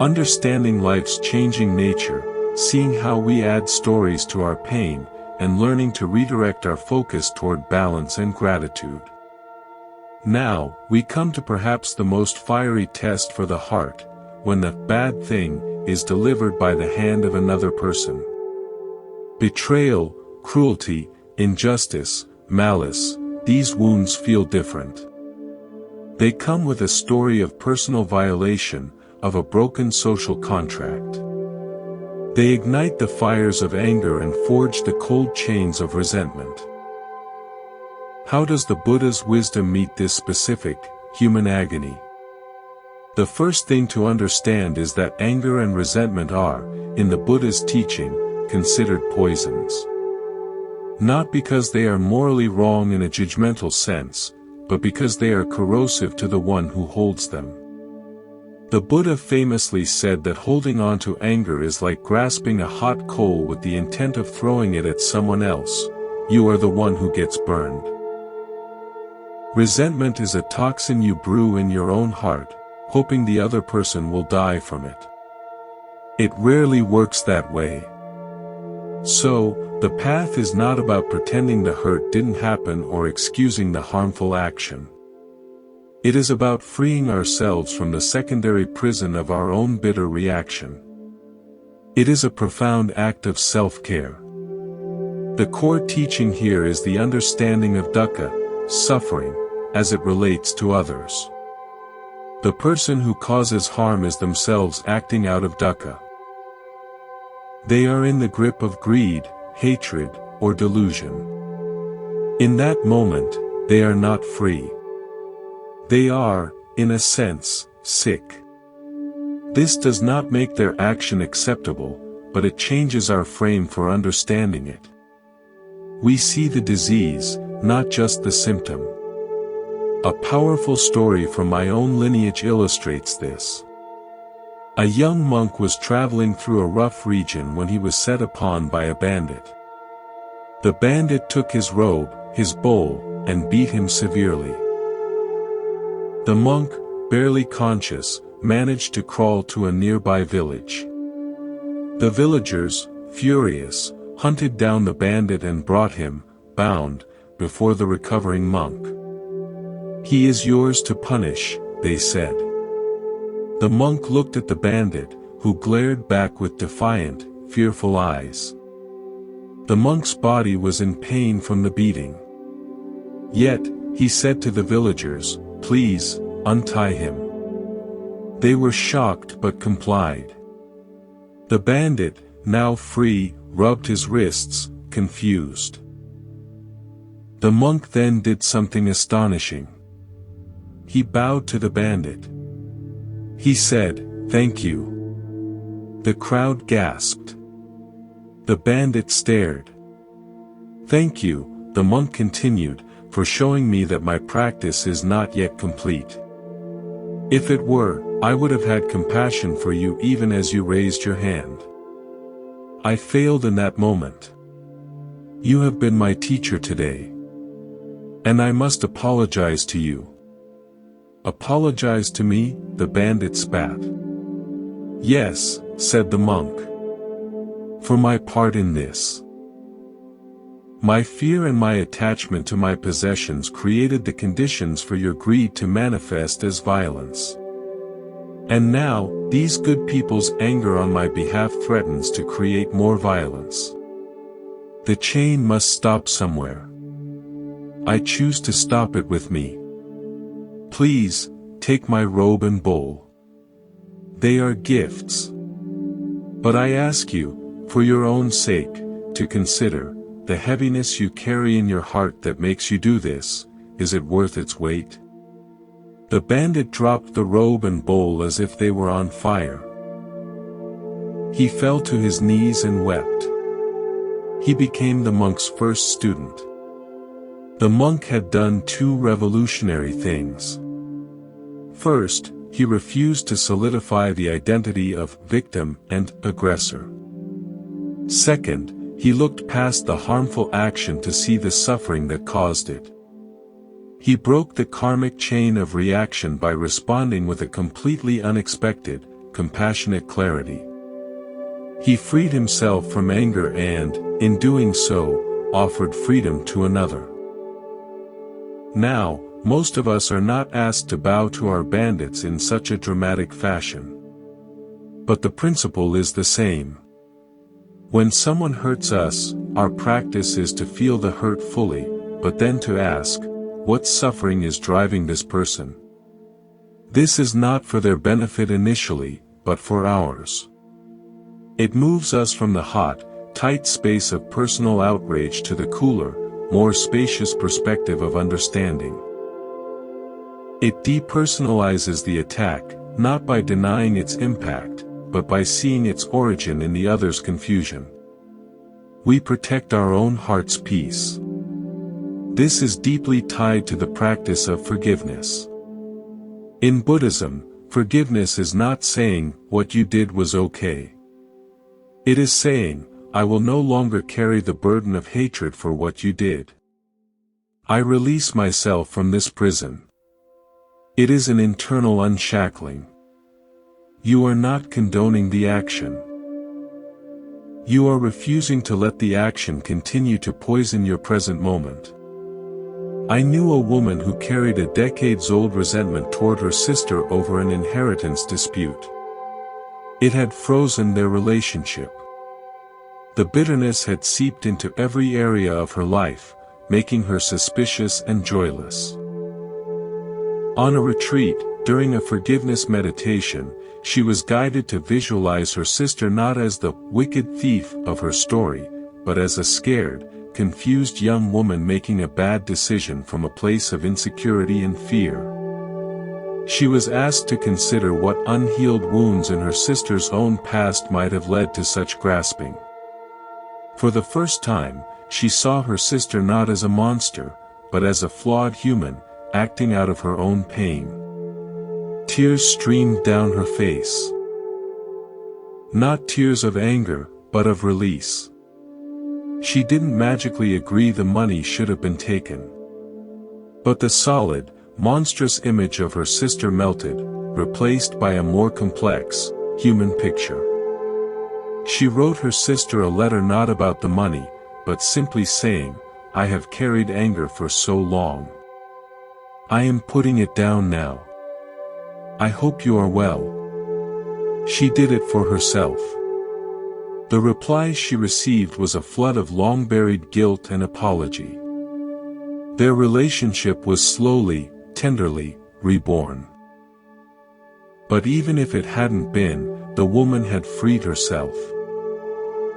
Understanding life's changing nature, seeing how we add stories to our pain, and learning to redirect our focus toward balance and gratitude. Now, we come to perhaps the most fiery test for the heart, when the bad thing is delivered by the hand of another person. Betrayal, cruelty, injustice, malice, these wounds feel different. They come with a story of personal violation, of a broken social contract. They ignite the fires of anger and forge the cold chains of resentment. How does the Buddha's wisdom meet this specific, human agony? The first thing to understand is that anger and resentment are, in the Buddha's teaching, considered poisons. Not because they are morally wrong in a judgmental sense, but because they are corrosive to the one who holds them. The Buddha famously said that holding on to anger is like grasping a hot coal with the intent of throwing it at someone else. You are the one who gets burned. Resentment is a toxin you brew in your own heart, hoping the other person will die from it. It rarely works that way. So, the path is not about pretending the hurt didn't happen or excusing the harmful action. It is about freeing ourselves from the secondary prison of our own bitter reaction. It is a profound act of self-care. The core teaching here is the understanding of dukkha, suffering, as it relates to others. The person who causes harm is themselves acting out of dukkha. They are in the grip of greed, hatred, or delusion. In that moment, they are not free. They are, in a sense, sick. This does not make their action acceptable, but it changes our frame for understanding it. We see the disease, not just the symptom. A powerful story from my own lineage illustrates this. A young monk was traveling through a rough region when he was set upon by a bandit. The bandit took his robe, his bowl, and beat him severely. The monk, barely conscious, managed to crawl to a nearby village. The villagers, furious, hunted down the bandit and brought him, bound, before the recovering monk. "He is yours to punish," they said. The monk looked at the bandit, who glared back with defiant, fearful eyes. The monk's body was in pain from the beating. Yet, he said to the villagers, "Please, untie him." They were shocked but complied. The bandit, now free, rubbed his wrists, confused. The monk then did something astonishing. He bowed to the bandit. He said, "Thank you." The crowd gasped. The bandit stared. "Thank you," the monk continued, "for showing me that my practice is not yet complete. If it were, I would have had compassion for you even as you raised your hand. I failed in that moment. You have been my teacher today. And I must apologize to you." "Apologize to me?" the bandit spat. "Yes," said the monk. "For my part in this. My fear and my attachment to my possessions created the conditions for your greed to manifest as violence. And now, these good people's anger on my behalf threatens to create more violence. The chain must stop somewhere. I choose to stop it with me. Please, take my robe and bowl. They are gifts. But I ask you, for your own sake, to consider, the heaviness you carry in your heart that makes you do this, is it worth its weight?" The bandit dropped the robe and bowl as if they were on fire. He fell to his knees and wept. He became the monk's first student. The monk had done two revolutionary things. First, he refused to solidify the identity of victim and aggressor. Second, he looked past the harmful action to see the suffering that caused it. He broke the karmic chain of reaction by responding with a completely unexpected, compassionate clarity. He freed himself from anger and, in doing so, offered freedom to another. Now, most of us are not asked to bow to our bandits in such a dramatic fashion. But the principle is the same. When someone hurts us, our practice is to feel the hurt fully, but then to ask, what suffering is driving this person? This is not for their benefit initially, but for ours. It moves us from the hot, tight space of personal outrage to the cooler, more spacious perspective of understanding. It depersonalizes the attack, not by denying its impact, but by seeing its origin in the other's confusion. We protect our own heart's peace. This is deeply tied to the practice of forgiveness. In Buddhism, forgiveness is not saying, "What you did was okay." It is saying, "I will no longer carry the burden of hatred for what you did. I release myself from this prison." It is an internal unshackling. You are not condoning the action. You are refusing to let the action continue to poison your present moment. I knew a woman who carried a decades-old resentment toward her sister over an inheritance dispute. It had frozen their relationship. The bitterness had seeped into every area of her life, making her suspicious and joyless. On a retreat, during a forgiveness meditation, she was guided to visualize her sister not as the wicked thief of her story, but as a scared, confused young woman making a bad decision from a place of insecurity and fear. She was asked to consider what unhealed wounds in her sister's own past might have led to such grasping. For the first time, she saw her sister not as a monster, but as a flawed human, acting out of her own pain. Tears streamed down her face. Not tears of anger, but of release. She didn't magically agree the money should have been taken. But the solid, monstrous image of her sister melted, replaced by a more complex, human picture. She wrote her sister a letter not about the money, but simply saying, "I have carried anger for so long. I am putting it down now. I hope you are well." She did it for herself. The reply she received was a flood of long-buried guilt and apology. Their relationship was slowly, tenderly, reborn. But even if it hadn't been, the woman had freed herself.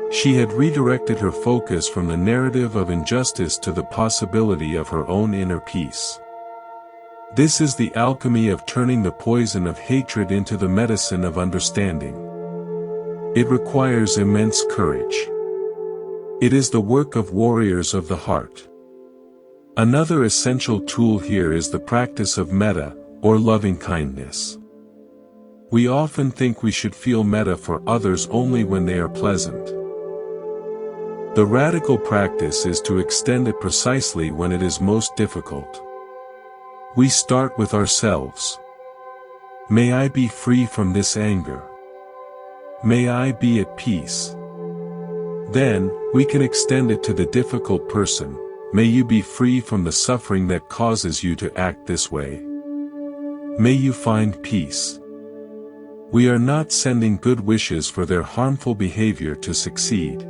She had redirected her focus from the narrative of injustice to the possibility of her own inner peace. This is the alchemy of turning the poison of hatred into the medicine of understanding. It requires immense courage. It is the work of warriors of the heart. Another essential tool here is the practice of metta, or loving kindness. We often think we should feel metta for others only when they are pleasant. The radical practice is to extend it precisely when it is most difficult. We start with ourselves. May I be free from this anger. May I be at peace. Then, we can extend it to the difficult person. May you be free from the suffering that causes you to act this way. May you find peace. We are not sending good wishes for their harmful behavior to succeed.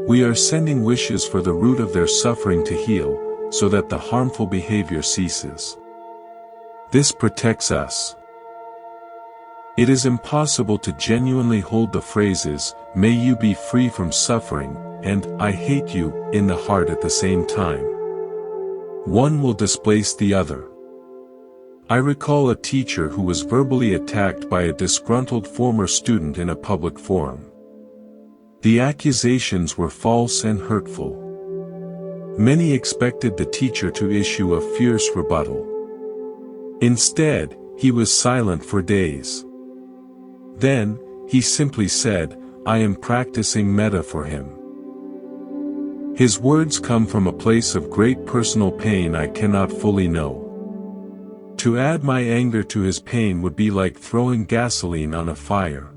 We are sending wishes for the root of their suffering to heal, so that the harmful behavior ceases. This protects us. It is impossible to genuinely hold the phrases, "May you be free from suffering," and "I hate you," in the heart at the same time. One will displace the other. I recall a teacher who was verbally attacked by a disgruntled former student in a public forum. The accusations were false and hurtful. Many expected the teacher to issue a fierce rebuttal. Instead, he was silent for days. Then, he simply said, "I am practicing metta for him." His words come from a place of great personal pain I cannot fully know. To add my anger to his pain would be like throwing gasoline on a fire.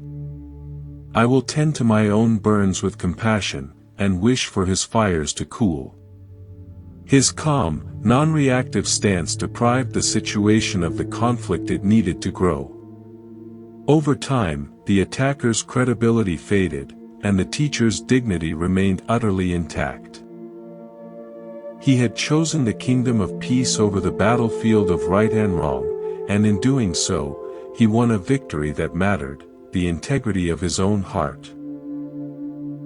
I will tend to my own burns with compassion, and wish for his fires to cool. His calm, non-reactive stance deprived the situation of the conflict it needed to grow. Over time, the attacker's credibility faded, and the teacher's dignity remained utterly intact. He had chosen the kingdom of peace over the battlefield of right and wrong, and in doing so, he won a victory that mattered, the integrity of his own heart.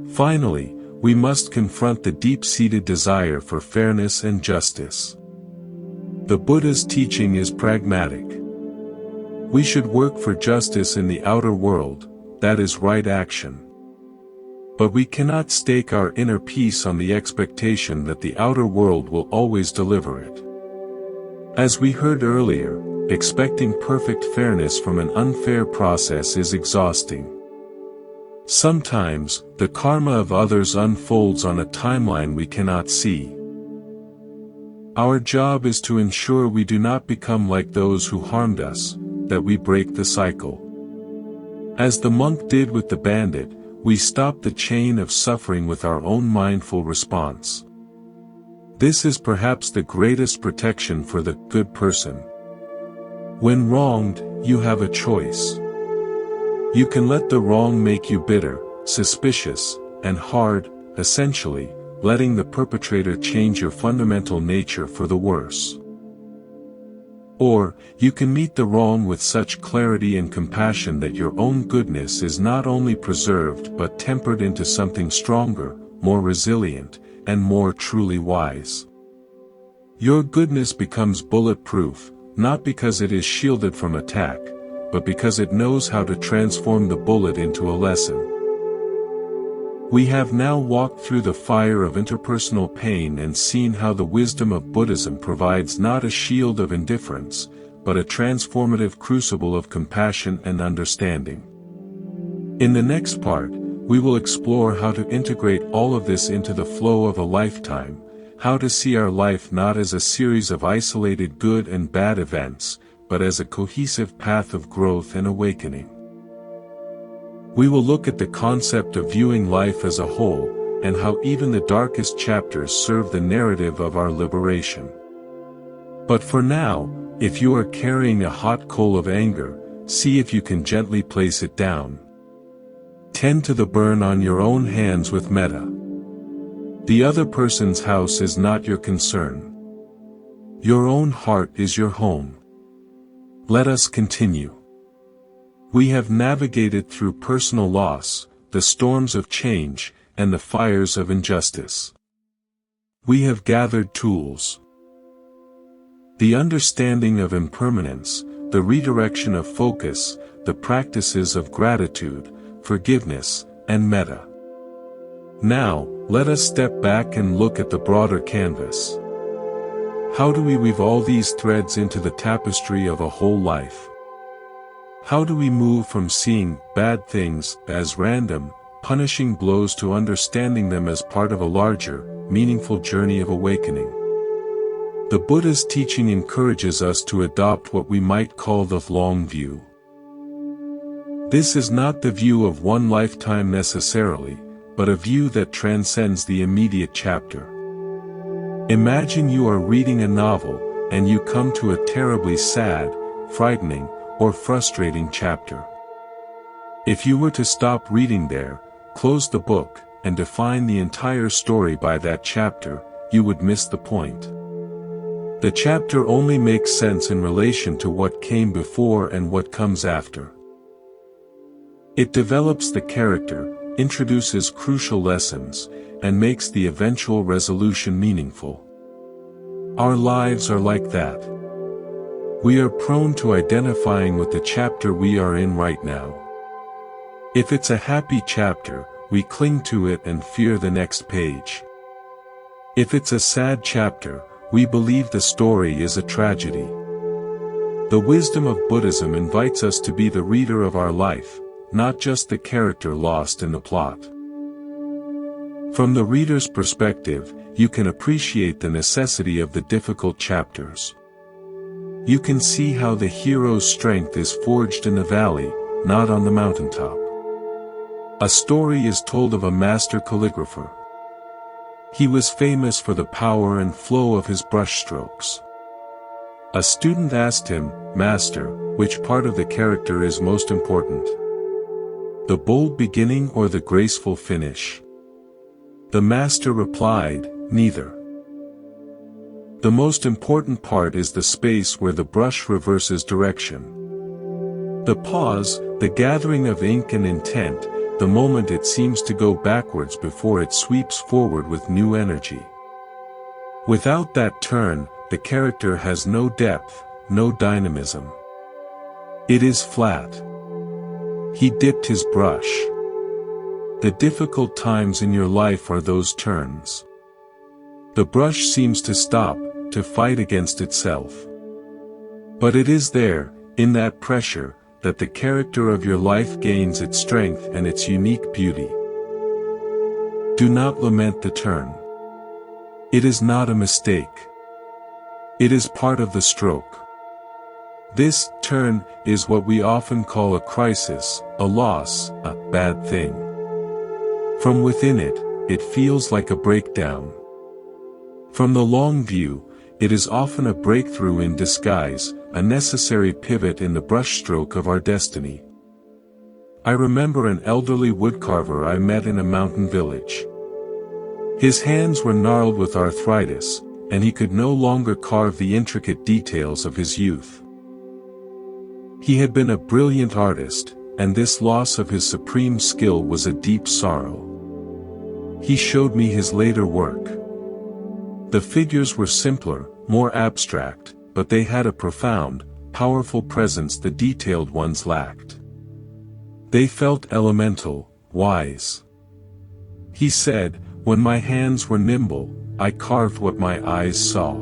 Finally, we must confront the deep-seated desire for fairness and justice. The Buddha's teaching is pragmatic. We should work for justice in the outer world, that is right action. But we cannot stake our inner peace on the expectation that the outer world will always deliver it. As we heard earlier, expecting perfect fairness from an unfair process is exhausting. Sometimes, the karma of others unfolds on a timeline we cannot see. Our job is to ensure we do not become like those who harmed us, that we break the cycle. As the monk did with the bandit, we stop the chain of suffering with our own mindful response. This is perhaps the greatest protection for the good person. When wronged, you have a choice. You can let the wrong make you bitter, suspicious, and hard, essentially, letting the perpetrator change your fundamental nature for the worse. Or, you can meet the wrong with such clarity and compassion that your own goodness is not only preserved but tempered into something stronger, more resilient, and more truly wise. Your goodness becomes bulletproof, not because it is shielded from attack, but because it knows how to transform the bullet into a lesson. We have now walked through the fire of interpersonal pain and seen how the wisdom of Buddhism provides not a shield of indifference, but a transformative crucible of compassion and understanding. In the next part, we will explore how to integrate all of this into the flow of a lifetime, how to see our life not as a series of isolated good and bad events, but as a cohesive path of growth and awakening. We will look at the concept of viewing life as a whole, and how even the darkest chapters serve the narrative of our liberation. But for now, if you are carrying a hot coal of anger, see if you can gently place it down. Tend to the burn on your own hands with metta. The other person's house is not your concern. Your own heart is your home. Let us continue. We have navigated through personal loss, the storms of change, and the fires of injustice. We have gathered tools. The understanding of impermanence, the redirection of focus, the practices of gratitude, forgiveness, and metta. Now, let us step back and look at the broader canvas. How do we weave all these threads into the tapestry of a whole life? How do we move from seeing bad things as random, punishing blows to understanding them as part of a larger, meaningful journey of awakening? The Buddha's teaching encourages us to adopt what we might call the long view. This is not the view of one lifetime necessarily, but a view that transcends the immediate chapter. Imagine you are reading a novel, and you come to a terribly sad, frightening, or frustrating chapter. If you were to stop reading there, close the book, and define the entire story by that chapter, you would miss the point. The chapter only makes sense in relation to what came before and what comes after. It develops the character, introduces crucial lessons, and makes the eventual resolution meaningful. Our lives are like that. We are prone to identifying with the chapter we are in right now. If it's a happy chapter, we cling to it and fear the next page. If it's a sad chapter, we believe the story is a tragedy. The wisdom of Buddhism invites us to be the reader of our life, not just the character lost in the plot. From the reader's perspective, you can appreciate the necessity of the difficult chapters. You can see how the hero's strength is forged in the valley, not on the mountaintop. A story is told of a master calligrapher. He was famous for the power and flow of his brushstrokes. A student asked him, "Master, which part of the character is most important? The bold beginning or the graceful finish?" The master replied, "Neither. The most important part is the space where the brush reverses direction. The pause, the gathering of ink and intent, the moment it seems to go backwards before it sweeps forward with new energy. Without that turn, the character has no depth, no dynamism. It is flat." He dipped his brush. The difficult times in your life are those turns. The brush seems to stop, to fight against itself. But it is there, in that pressure, that the character of your life gains its strength and its unique beauty. Do not lament the turn. It is not a mistake. It is part of the stroke. This turn is what we often call a crisis, a loss, a bad thing. From within it, it feels like a breakdown. From the long view, it is often a breakthrough in disguise, a necessary pivot in the brushstroke of our destiny. I remember an elderly woodcarver I met in a mountain village. His hands were gnarled with arthritis, and he could no longer carve the intricate details of his youth. He had been a brilliant artist, and this loss of his supreme skill was a deep sorrow. He showed me his later work. The figures were simpler, more abstract, but they had a profound, powerful presence the detailed ones lacked. They felt elemental, wise. He said, "When my hands were nimble, I carved what my eyes saw.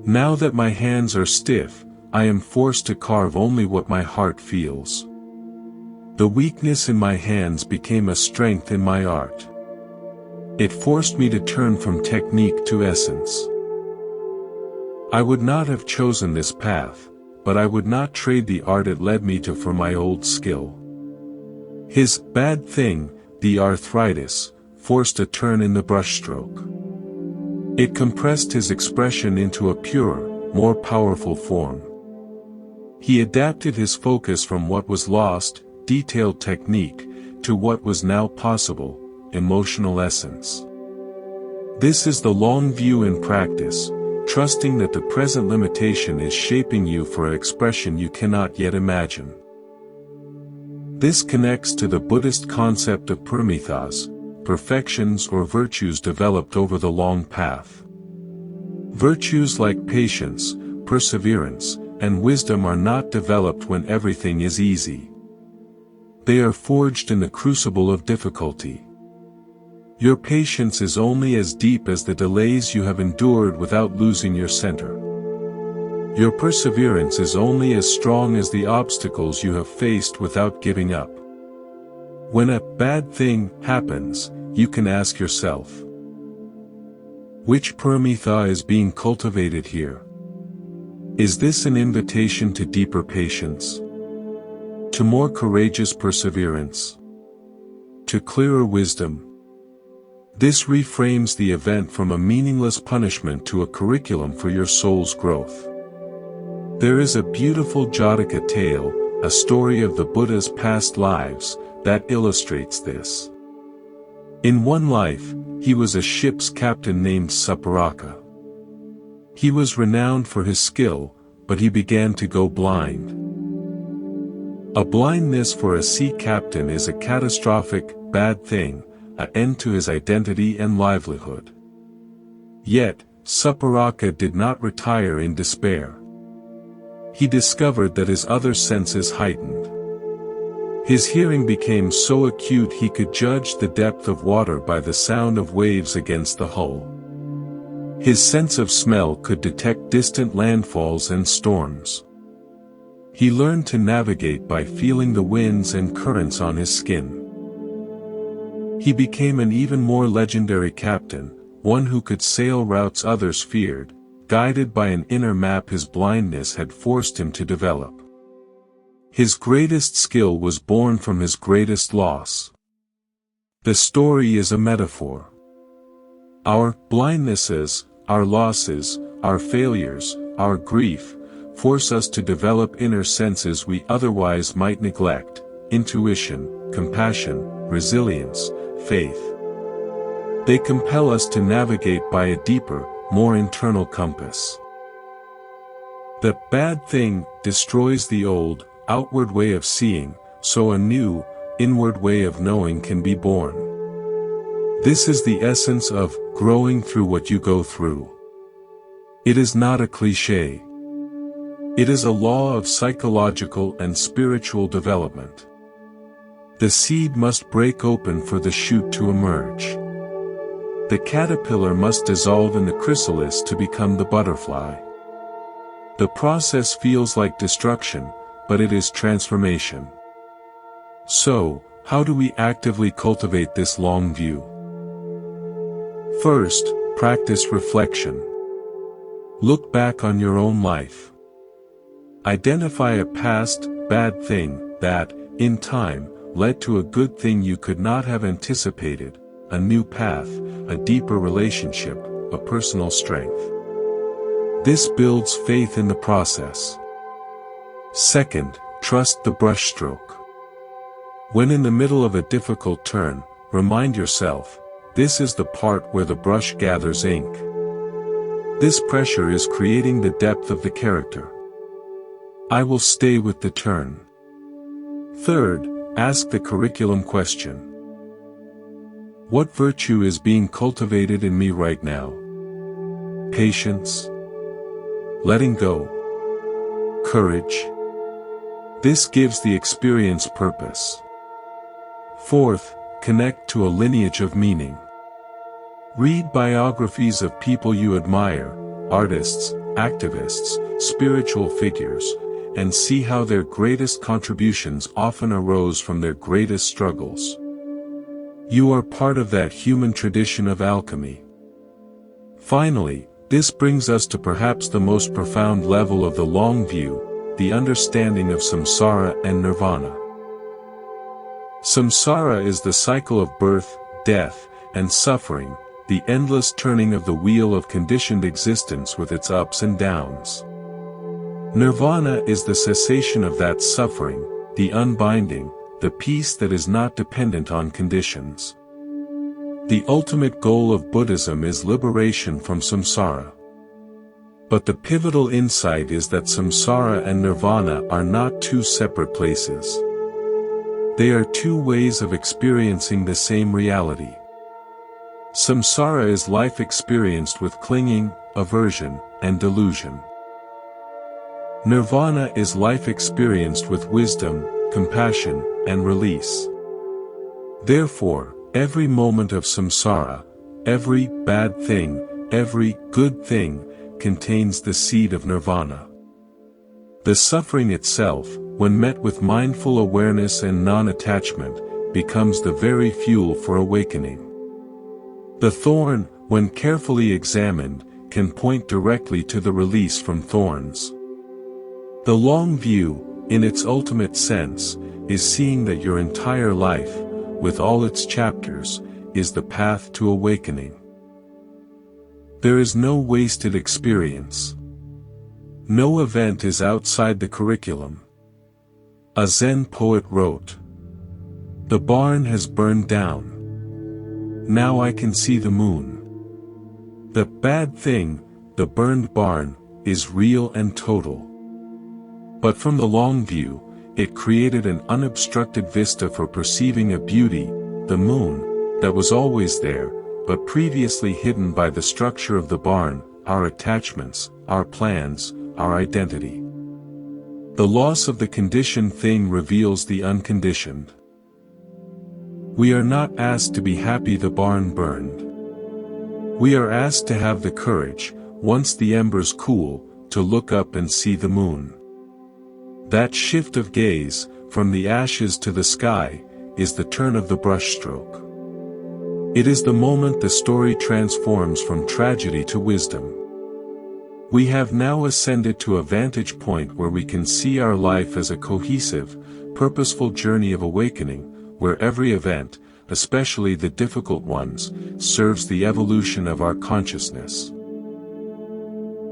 Now that my hands are stiff, I am forced to carve only what my heart feels. The weakness in my hands became a strength in my art. It forced me to turn from technique to essence. I would not have chosen this path, but I would not trade the art it led me to for my old skill." His bad thing, the arthritis, forced a turn in the brushstroke. It compressed his expression into a purer, more powerful form. He adapted his focus from what was lost, detailed technique, to what was now possible, emotional essence. This is the long view in practice, trusting that the present limitation is shaping you for an expression you cannot yet imagine. This connects to the Buddhist concept of paramithas, perfections or virtues developed over the long path. Virtues like patience, perseverance, and wisdom are not developed when everything is easy. They are forged in the crucible of difficulty. Your patience is only as deep as the delays you have endured without losing your center. Your perseverance is only as strong as the obstacles you have faced without giving up. When a bad thing happens, you can ask yourself, which paramitha is being cultivated here? Is this an invitation to deeper patience? To more courageous perseverance? To clearer wisdom? This reframes the event from a meaningless punishment to a curriculum for your soul's growth. There is a beautiful Jataka tale, a story of the Buddha's past lives, that illustrates this. In one life, he was a ship's captain named Saparaka. He was renowned for his skill, but he began to go blind. A blindness for a sea captain is a catastrophic, bad thing, an end to his identity and livelihood. Yet, Saparaka did not retire in despair. He discovered that his other senses heightened. His hearing became so acute he could judge the depth of water by the sound of waves against the hull. His sense of smell could detect distant landfalls and storms. He learned to navigate by feeling the winds and currents on his skin. He became an even more legendary captain, one who could sail routes others feared, guided by an inner map his blindness had forced him to develop. His greatest skill was born from his greatest loss. The story is a metaphor. Our blindnesses, our losses, our failures, our grief, force us to develop inner senses we otherwise might neglect: intuition, compassion, resilience, faith. They compel us to navigate by a deeper, more internal compass. The bad thing destroys the old, outward way of seeing, so a new, inward way of knowing can be born. This is the essence of growing through what you go through. It is not a cliché. It is a law of psychological and spiritual development. The seed must break open for the shoot to emerge. The caterpillar must dissolve in the chrysalis to become the butterfly. The process feels like destruction, but it is transformation. So, how do we actively cultivate this long view? First, practice reflection. Look back on your own life. Identify a past, bad thing that, in time, led to a good thing you could not have anticipated, a new path, a deeper relationship, a personal strength. This builds faith in the process. Second, trust the brushstroke. When in the middle of a difficult turn, remind yourself, this is the part where the brush gathers ink. This pressure is creating the depth of the character. I will stay with the turn. Third, ask the curriculum question. What virtue is being cultivated in me right now? Patience? Letting go? Courage? This gives the experience purpose. Fourth, connect to a lineage of meaning. Read biographies of people you admire, artists, activists, spiritual figures, and see how their greatest contributions often arose from their greatest struggles. You are part of that human tradition of alchemy. Finally, this brings us to perhaps the most profound level of the long view, the understanding of samsara and nirvana. Samsara is the cycle of birth, death, and suffering, the endless turning of the wheel of conditioned existence with its ups and downs. Nirvana is the cessation of that suffering, the unbinding, the peace that is not dependent on conditions. The ultimate goal of Buddhism is liberation from samsara. But the pivotal insight is that samsara and nirvana are not two separate places. They are two ways of experiencing the same reality. Samsara is life experienced with clinging, aversion, and delusion. Nirvana is life experienced with wisdom, compassion, and release. Therefore, every moment of samsara, every bad thing, every good thing, contains the seed of nirvana. The suffering itself, when met with mindful awareness and non-attachment, becomes the very fuel for awakening. The thorn, when carefully examined, can point directly to the release from thorns. The long view, in its ultimate sense, is seeing that your entire life, with all its chapters, is the path to awakening. There is no wasted experience. No event is outside the curriculum. A Zen poet wrote, "The barn has burned down. Now I can see the moon." The bad thing, the burned barn, is real and total. But from the long view, it created an unobstructed vista for perceiving a beauty, the moon, that was always there, but previously hidden by the structure of the barn, our attachments, our plans, our identity. The loss of the conditioned thing reveals the unconditioned. We are not asked to be happy the barn burned. We are asked to have the courage, once the embers cool, to look up and see the moon. That shift of gaze, from the ashes to the sky, is the turn of the brushstroke. It is the moment the story transforms from tragedy to wisdom. We have now ascended to a vantage point where we can see our life as a cohesive, purposeful journey of awakening, where every event, especially the difficult ones, serves the evolution of our consciousness.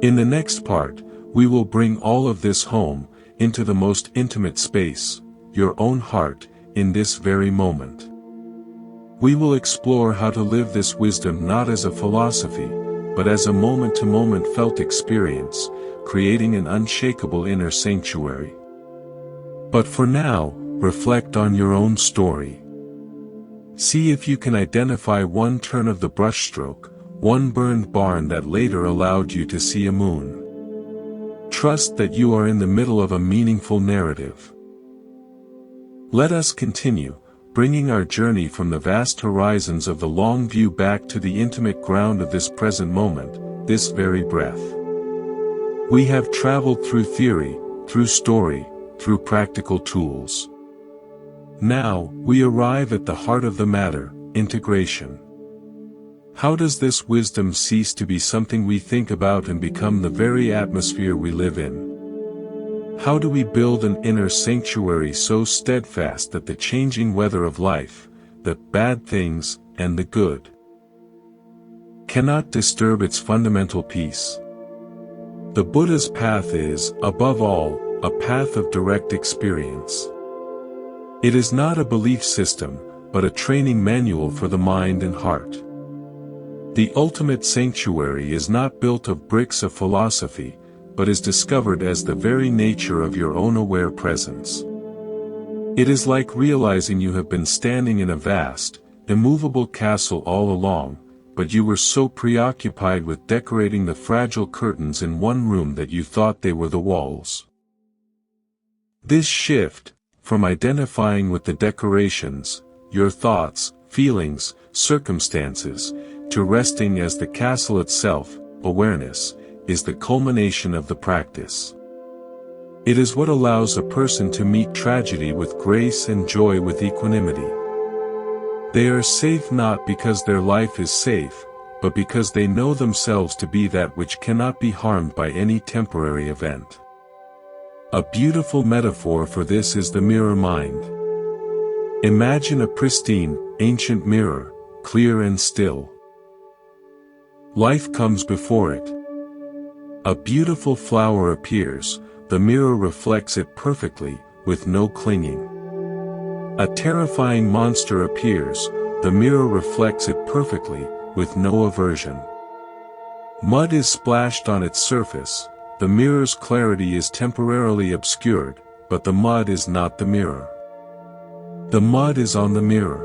In the next part, we will bring all of this home, into the most intimate space, your own heart, in this very moment. We will explore how to live this wisdom not as a philosophy, but as a moment-to-moment felt experience, creating an unshakable inner sanctuary. But for now, reflect on your own story. See if you can identify one turn of the brushstroke, one burned barn that later allowed you to see a moon. Trust that you are in the middle of a meaningful narrative. Let us continue, bringing our journey from the vast horizons of the long view back to the intimate ground of this present moment, this very breath. We have traveled through theory, through story, through practical tools. Now, we arrive at the heart of the matter, integration. How does this wisdom cease to be something we think about and become the very atmosphere we live in? How do we build an inner sanctuary so steadfast that the changing weather of life, the bad things, and the good, cannot disturb its fundamental peace? The Buddha's path is, above all, a path of direct experience. It is not a belief system, but a training manual for the mind and heart. The ultimate sanctuary is not built of bricks of philosophy, but is discovered as the very nature of your own aware presence. It is like realizing you have been standing in a vast, immovable castle all along, but you were so preoccupied with decorating the fragile curtains in one room that you thought they were the walls. This shift, from identifying with the decorations, your thoughts, feelings, circumstances, to resting as the castle itself, awareness, is the culmination of the practice. It is what allows a person to meet tragedy with grace and joy with equanimity. They are safe not because their life is safe, but because they know themselves to be that which cannot be harmed by any temporary event. A beautiful metaphor for this is the mirror mind. Imagine a pristine, ancient mirror, clear and still. Life comes before it. A beautiful flower appears, the mirror reflects it perfectly, with no clinging. A terrifying monster appears, the mirror reflects it perfectly, with no aversion. Mud is splashed on its surface, the mirror's clarity is temporarily obscured, but the mud is not the mirror. The mud is on the mirror.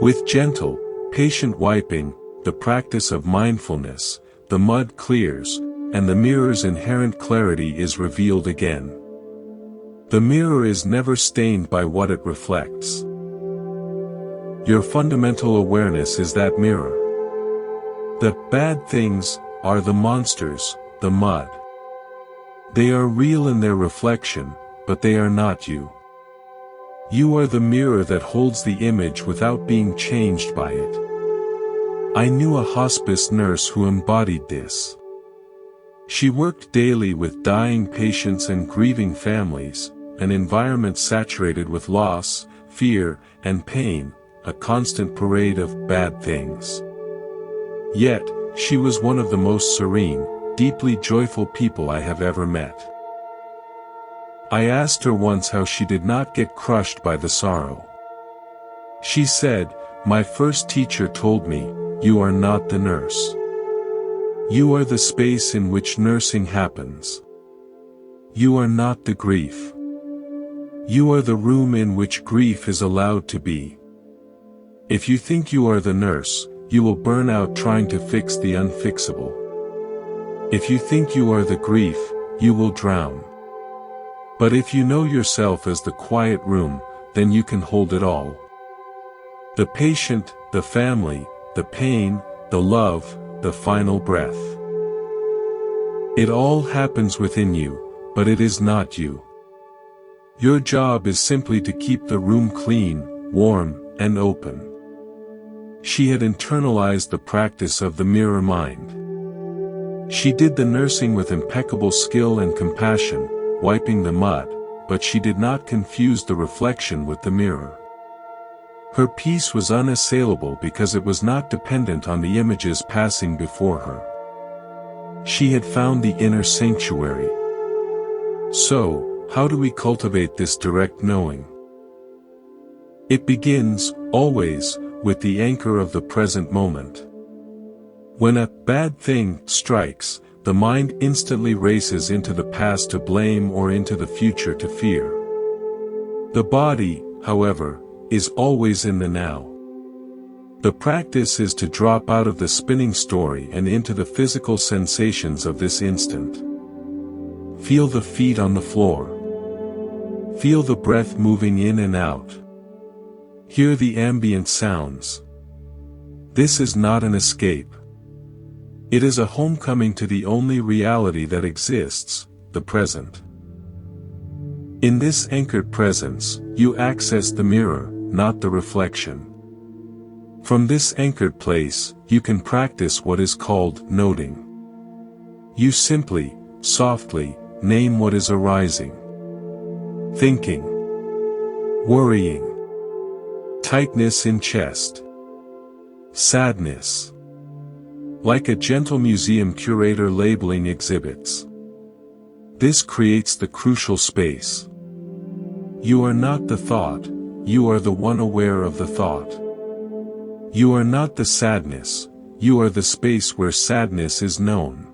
With gentle, patient wiping, the practice of mindfulness, the mud clears, and the mirror's inherent clarity is revealed again. The mirror is never stained by what it reflects. Your fundamental awareness is that mirror. The bad things are the monsters, the mud. They are real in their reflection, but they are not you. You are the mirror that holds the image without being changed by it. I knew a hospice nurse who embodied this. She worked daily with dying patients and grieving families, an environment saturated with loss, fear, and pain, a constant parade of bad things. Yet, she was one of the most serene, deeply joyful people I have ever met. I asked her once how she did not get crushed by the sorrow. She said, "My first teacher told me, you are not the nurse. You are the space in which nursing happens. You are not the grief. You are the room in which grief is allowed to be. If you think you are the nurse, you will burn out trying to fix the unfixable. If you think you are the grief, you will drown. But if you know yourself as the quiet room, then you can hold it all. The patient, the family, the pain, the love, the final breath. It all happens within you, but it is not you. Your job is simply to keep the room clean, warm, and open." She had internalized the practice of the mirror mind. She did the nursing with impeccable skill and compassion, wiping the mud, but she did not confuse the reflection with the mirror. Her peace was unassailable because it was not dependent on the images passing before her. She had found the inner sanctuary. So, how do we cultivate this direct knowing? It begins, always, with the anchor of the present moment. When a bad thing strikes, the mind instantly races into the past to blame or into the future to fear. The body, however, is always in the now. The practice is to drop out of the spinning story and into the physical sensations of this instant. Feel the feet on the floor. Feel the breath moving in and out. Hear the ambient sounds. This is not an escape. It is a homecoming to the only reality that exists, the present. In this anchored presence, you access the mirror, not the reflection. From this anchored place, you can practice what is called noting. You simply, softly, name what is arising. Thinking. Worrying. Tightness in chest. Sadness. Like a gentle museum curator labeling exhibits. This creates the crucial space. You are not the thought, you are the one aware of the thought. You are not the sadness, you are the space where sadness is known.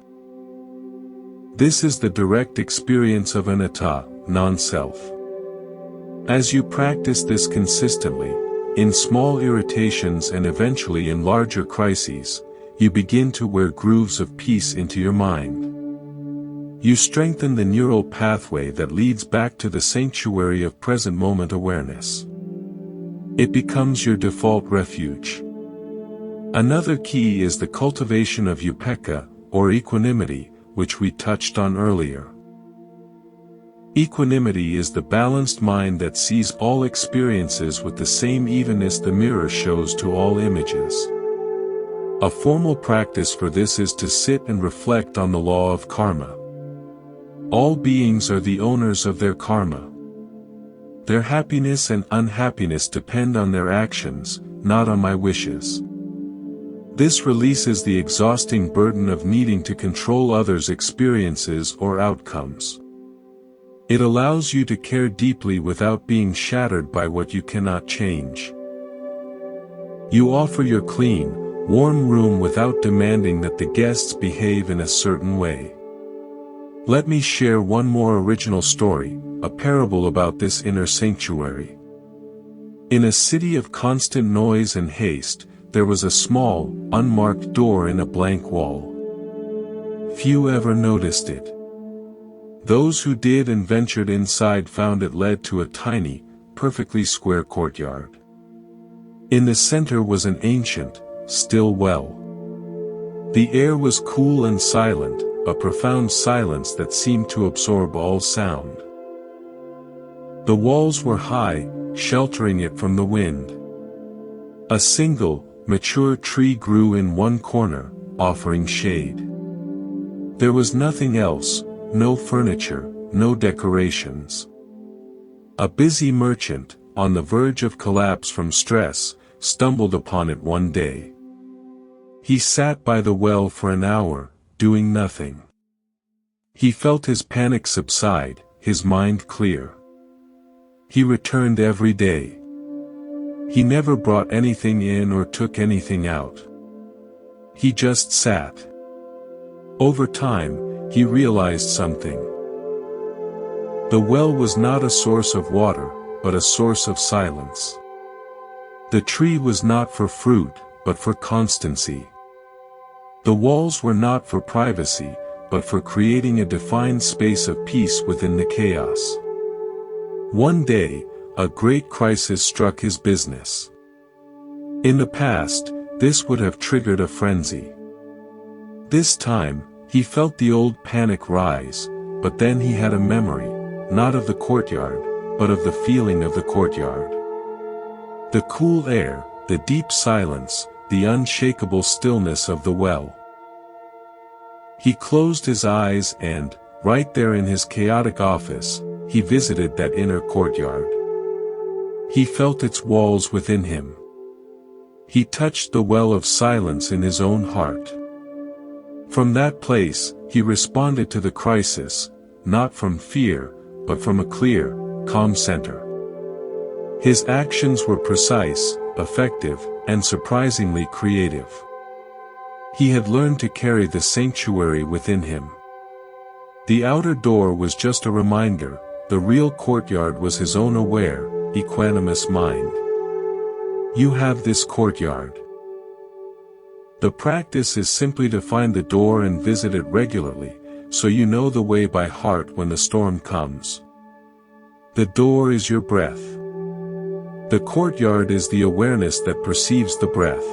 This is the direct experience of anatta, non-self. As you practice this consistently, in small irritations and eventually in larger crises, you begin to wear grooves of peace into your mind. You strengthen the neural pathway that leads back to the sanctuary of present moment awareness. It becomes your default refuge. Another key is the cultivation of upekkha, or equanimity, which we touched on earlier. Equanimity is the balanced mind that sees all experiences with the same evenness the mirror shows to all images. A formal practice for this is to sit and reflect on the law of karma. All beings are the owners of their karma. Their happiness and unhappiness depend on their actions, not on my wishes. This releases the exhausting burden of needing to control others' experiences or outcomes. It allows you to care deeply without being shattered by what you cannot change. You offer your clean, warm room without demanding that the guests behave in a certain way. Let me share one more original story, a parable about this inner sanctuary. In a city of constant noise and haste, there was a small, unmarked door in a blank wall. Few ever noticed it. Those who did and ventured inside found it led to a tiny, perfectly square courtyard. In the center was an ancient, still well. The air was cool and silent, a profound silence that seemed to absorb all sound. The walls were high, sheltering it from the wind. A single, mature tree grew in one corner, offering shade. There was nothing else, no furniture, no decorations. A busy merchant, on the verge of collapse from stress, stumbled upon it one day. He sat by the well for an hour, doing nothing. He felt his panic subside, his mind clear. He returned every day. He never brought anything in or took anything out. He just sat. Over time, he realized something. The well was not a source of water, but a source of silence. The tree was not for fruit, but for constancy. The walls were not for privacy, but for creating a defined space of peace within the chaos. One day, a great crisis struck his business. In the past, this would have triggered a frenzy. This time, he felt the old panic rise, but then he had a memory, not of the courtyard, but of the feeling of the courtyard. The cool air, the deep silence, the unshakable stillness of the well. He closed his eyes and, right there in his chaotic office, he visited that inner courtyard. He felt its walls within him. He touched the well of silence in his own heart. From that place, he responded to the crisis, not from fear, but from a clear, calm center. His actions were precise, effective, and surprisingly creative. He had learned to carry the sanctuary within him. The outer door was just a reminder, the real courtyard was his own aware, equanimous mind. You have this courtyard. The practice is simply to find the door and visit it regularly, so you know the way by heart when the storm comes. The door is your breath. The courtyard is the awareness that perceives the breath.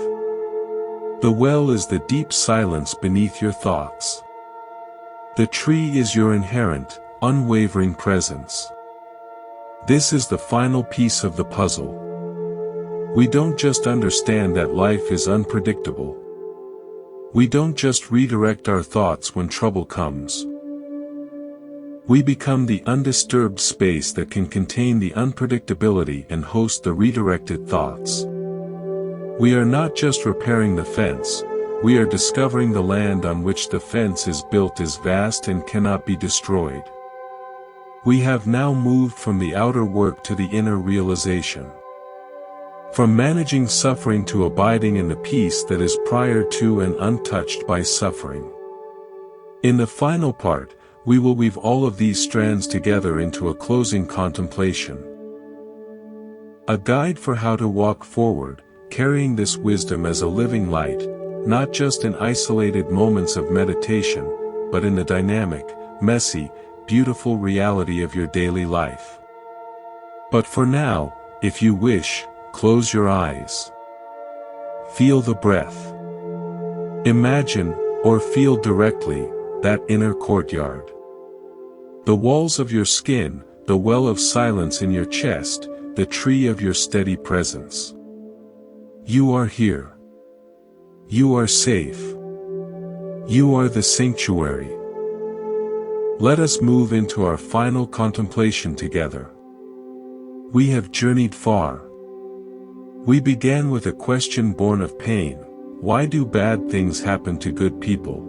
The well is the deep silence beneath your thoughts. The tree is your inherent, unwavering presence. This is the final piece of the puzzle. We don't just understand that life is unpredictable. We don't just redirect our thoughts when trouble comes. We become the undisturbed space that can contain the unpredictability and host the redirected thoughts. We are not just repairing the fence, we are discovering the land on which the fence is built is vast and cannot be destroyed. We have now moved from the outer work to the inner realization. From managing suffering to abiding in the peace that is prior to and untouched by suffering. In the final part, we will weave all of these strands together into a closing contemplation. A guide for how to walk forward, carrying this wisdom as a living light, not just in isolated moments of meditation, but in the dynamic, messy, beautiful reality of your daily life. But for now, if you wish, close your eyes. Feel the breath. Imagine, or feel directly, that inner courtyard. The walls of your skin, the well of silence in your chest, the tree of your steady presence. You are here. You are safe. You are the sanctuary. Let us move into our final contemplation together. We have journeyed far. We began with a question born of pain: why do bad things happen to good people?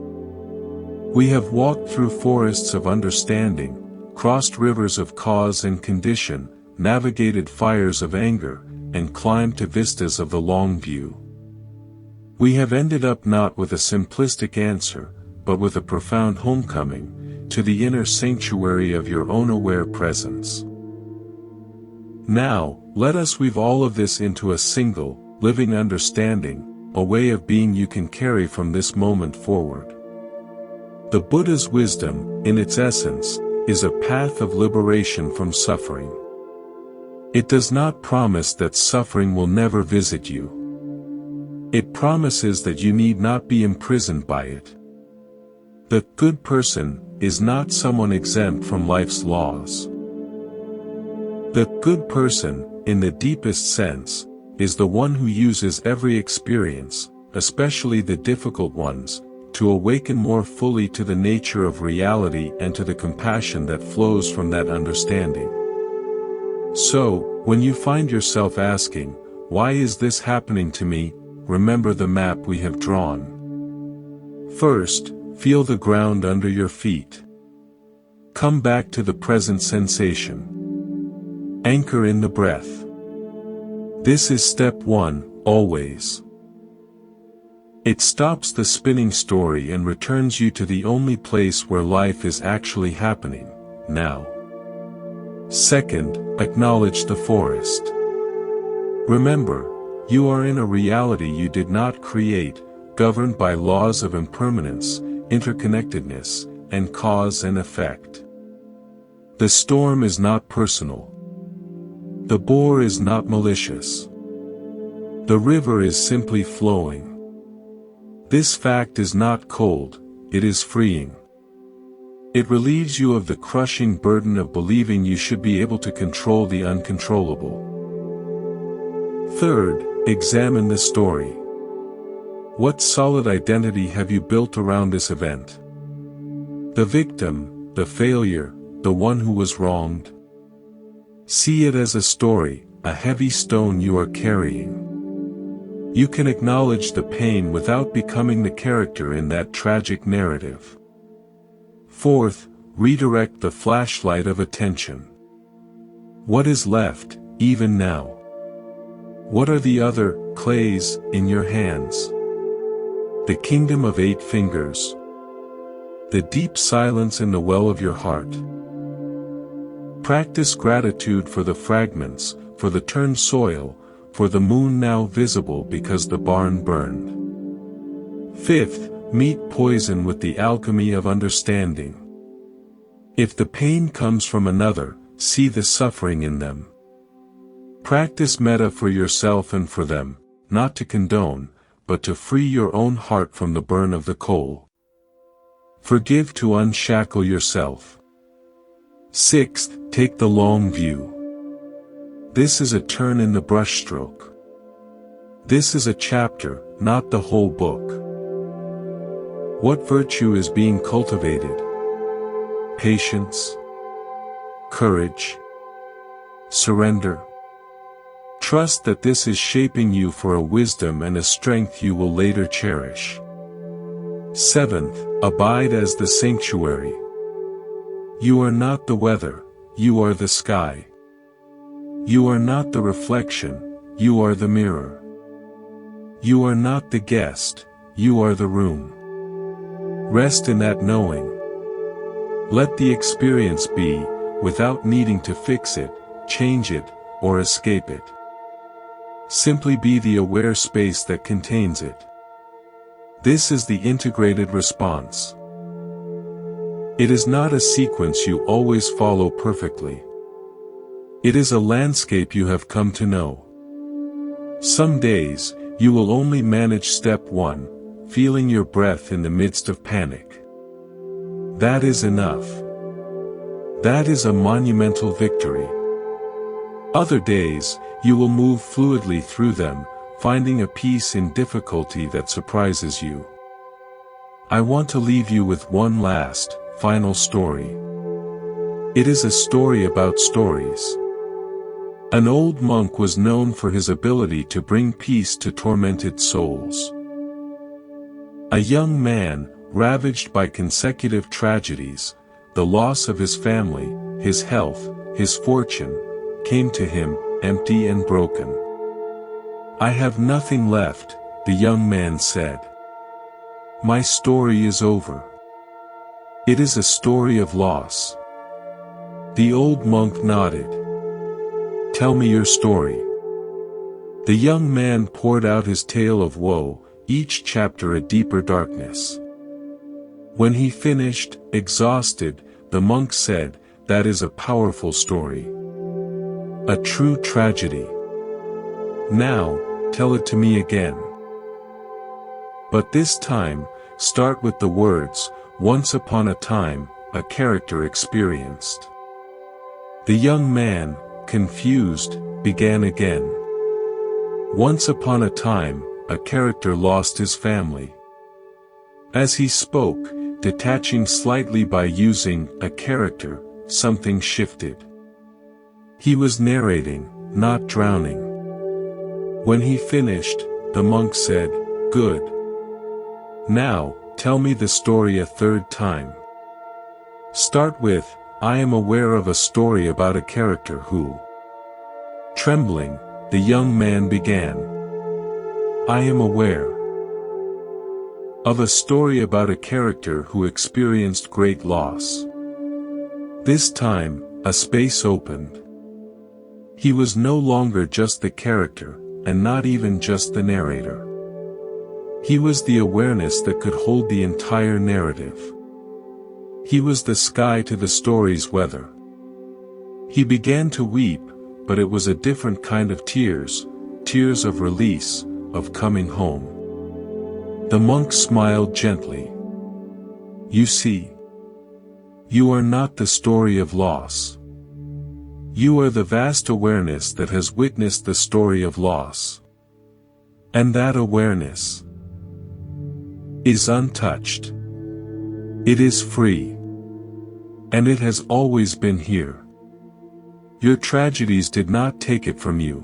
We have walked through forests of understanding, crossed rivers of cause and condition, navigated fires of anger, and climbed to vistas of the long view. We have ended up not with a simplistic answer, but with a profound homecoming, to the inner sanctuary of your own aware presence. Now, let us weave all of this into a single, living understanding, a way of being you can carry from this moment forward. The Buddha's wisdom, in its essence, is a path of liberation from suffering. It does not promise that suffering will never visit you. It promises that you need not be imprisoned by it. The good person is not someone exempt from life's laws. The good person, in the deepest sense, is the one who uses every experience, especially the difficult ones, to awaken more fully to the nature of reality and to the compassion that flows from that understanding. So, when you find yourself asking, "Why is this happening to me?" remember the map we have drawn. First, feel the ground under your feet. Come back to the present sensation. Anchor in the breath. This is step 1, always. It stops the spinning story and returns you to the only place where life is actually happening, now. Second, acknowledge the forest. Remember, you are in a reality you did not create, governed by laws of impermanence, interconnectedness, and cause and effect. The storm is not personal. The boar is not malicious. The river is simply flowing. This fact is not cold, it is freeing. It relieves you of the crushing burden of believing you should be able to control the uncontrollable. Third, examine the story. What solid identity have you built around this event? The victim, the failure, the one who was wronged? See it as a story, a heavy stone you are carrying. You can acknowledge the pain without becoming the character in that tragic narrative. Fourth, redirect the flashlight of attention. What is left, even now? What are the other clays in your hands? The kingdom of 8 fingers. The deep silence in the well of your heart. Practice gratitude for the fragments, for the turned soil, for the moon now visible because the barn burned. Fifth, meet poison with the alchemy of understanding. If the pain comes from another, see the suffering in them. Practice metta for yourself and for them, not to condone, but to free your own heart from the burn of the coal. Forgive to unshackle yourself. Sixth, take the long view. This is a turn in the brushstroke. This is a chapter, not the whole book. What virtue is being cultivated? Patience, courage, surrender. Trust that this is shaping you for a wisdom and a strength you will later cherish. Seventh, abide as the sanctuary. You are not the weather, you are the sky. You are not the reflection, you are the mirror. You are not the guest, you are the room. Rest in that knowing. Let the experience be, without needing to fix it, change it, or escape it. Simply be the aware space that contains it. This is the integrated response. It is not a sequence you always follow perfectly. It is a landscape you have come to know. Some days, you will only manage step 1, feeling your breath in the midst of panic. That is enough. That is a monumental victory. Other days, you will move fluidly through them, finding a peace in difficulty that surprises you. I want to leave you with one last, final story. It is a story about stories. An old monk was known for his ability to bring peace to tormented souls. A young man, ravaged by consecutive tragedies, the loss of his family, his health, his fortune, came to him, empty and broken. "I have nothing left," the young man said. "My story is over. It is a story of loss." The old monk nodded. "Tell me your story." The young man poured out his tale of woe, each chapter a deeper darkness. When he finished, exhausted, the monk said, "That is a powerful story. A true tragedy. Now, tell it to me again. But this time, start with the words, 'Once upon a time, a character experienced.'" The young man, confused, began again. "Once upon a time, a character lost his family." As he spoke, detaching slightly by using a character, something shifted. He was narrating, not drowning. When he finished, the monk said, "Good. Now, tell me the story a third time. Start with, 'I am aware of a story about a character who.'" Trembling, the young man began. "I am aware of a story about a character who experienced great loss." This time, a space opened. He was no longer just the character, and not even just the narrator. He was the awareness that could hold the entire narrative. He was the sky to the story's weather. He began to weep, but it was a different kind of tears, tears of release, of coming home. The monk smiled gently. "You see, you are not the story of loss. You are the vast awareness that has witnessed the story of loss. And that awareness is untouched. It is free. And it has always been here. Your tragedies did not take it from you.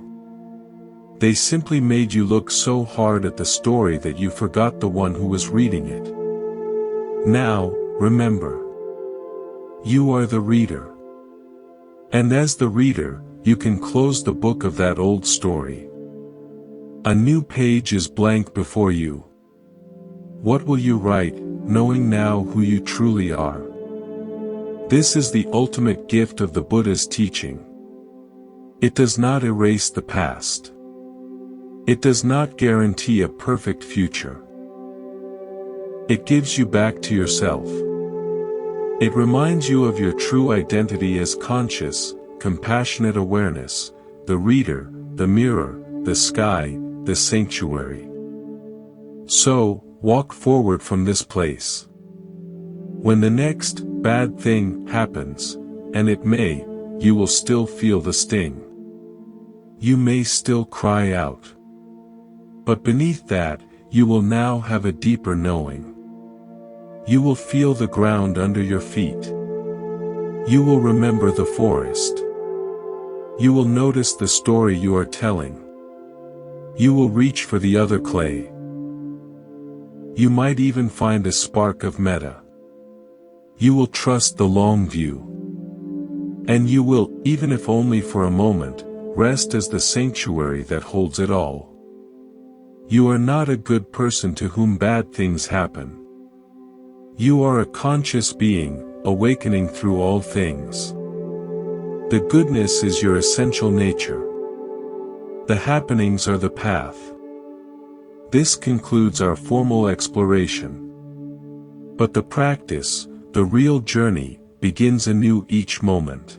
They simply made you look so hard at the story that you forgot the one who was reading it. Now, remember. You are the reader. And as the reader, you can close the book of that old story. A new page is blank before you. What will you write, knowing now who you truly are? This is the ultimate gift of the Buddha's teaching. It does not erase the past. It does not guarantee a perfect future. It gives you back to yourself. It reminds you of your true identity as conscious, compassionate awareness, the reader, the mirror, the sky, the sanctuary. So, walk forward from this place. When the next bad thing happens, and it may, you will still feel the sting. You may still cry out. But beneath that, you will now have a deeper knowing. You will feel the ground under your feet. You will remember the forest. You will notice the story you are telling. You will reach for the other clay. You might even find a spark of metta. You will trust the long view. And you will, even if only for a moment, rest as the sanctuary that holds it all. You are not a good person to whom bad things happen. You are a conscious being, awakening through all things. The goodness is your essential nature. The happenings are the path. This concludes our formal exploration. But the practice, the real journey, begins anew each moment.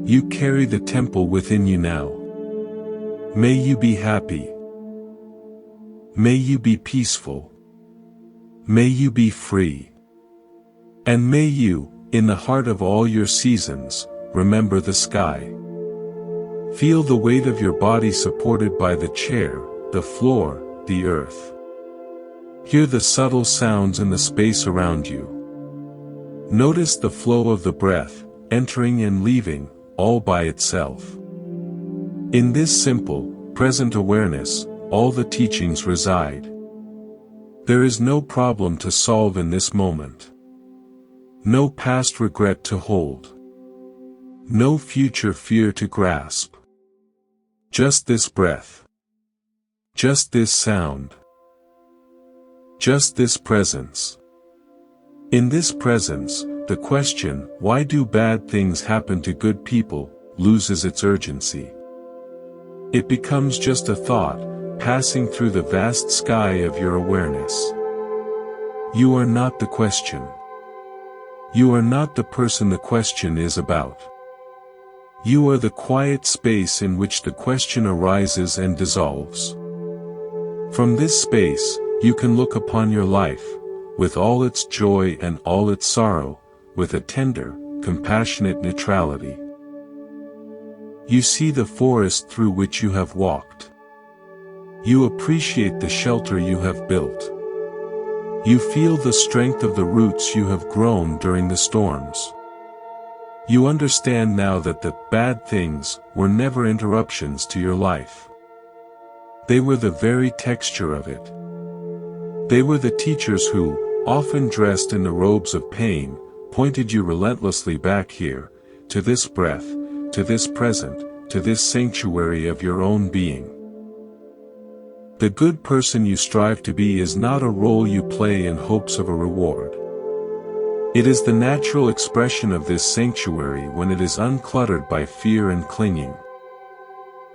You carry the temple within you now. May you be happy. May you be peaceful. May you be free. And may you, in the heart of all your seasons, remember the sky. Feel the weight of your body supported by the chair, the floor, the earth. Hear the subtle sounds in the space around you. Notice the flow of the breath, entering and leaving, all by itself. In this simple, present awareness, all the teachings reside. There is no problem to solve in this moment. No past regret to hold. No future fear to grasp. Just this breath. Just this sound. Just this presence. In this presence, the question, why do bad things happen to good people, loses its urgency. It becomes just a thought, passing through the vast sky of your awareness. You are not the question. You are not the person the question is about. You are the quiet space in which the question arises and dissolves. From this space, you can look upon your life, with all its joy and all its sorrow, with a tender, compassionate neutrality. You see the forest through which you have walked. You appreciate the shelter you have built. You feel the strength of the roots you have grown during the storms. You understand now that the bad things were never interruptions to your life. They were the very texture of it. They were the teachers who, often dressed in the robes of pain, pointed you relentlessly back here, to this breath, to this present, to this sanctuary of your own being. The good person you strive to be is not a role you play in hopes of a reward. It is the natural expression of this sanctuary when it is uncluttered by fear and clinging.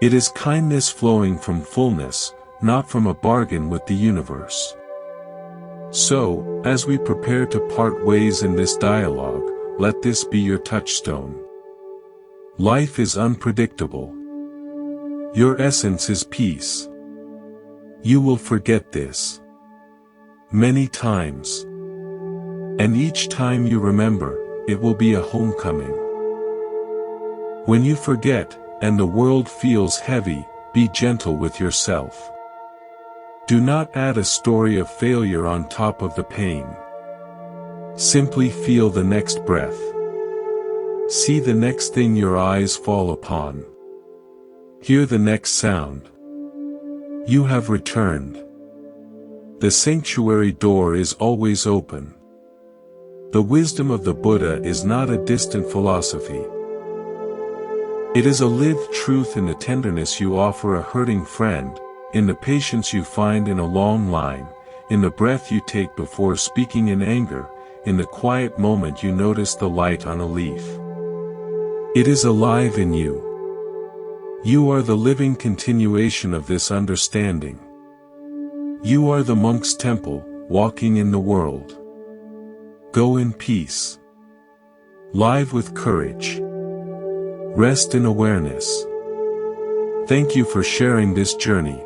It is kindness flowing from fullness, not from a bargain with the universe. So, as we prepare to part ways in this dialogue, let this be your touchstone. Life is unpredictable. Your essence is peace. You will forget this. Many times. And each time you remember, it will be a homecoming. When you forget, and the world feels heavy, be gentle with yourself. Do not add a story of failure on top of the pain. Simply feel the next breath. See the next thing your eyes fall upon. Hear the next sound. You have returned. The sanctuary door is always open. The wisdom of the Buddha is not a distant philosophy. It is a lived truth in the tenderness you offer a hurting friend, in the patience you find in a long line, in the breath you take before speaking in anger, in the quiet moment you notice the light on a leaf. It is alive in you. You are the living continuation of this understanding. You are the monk's temple, walking in the world. Go in peace. Live with courage. Rest in awareness. Thank you for sharing this journey.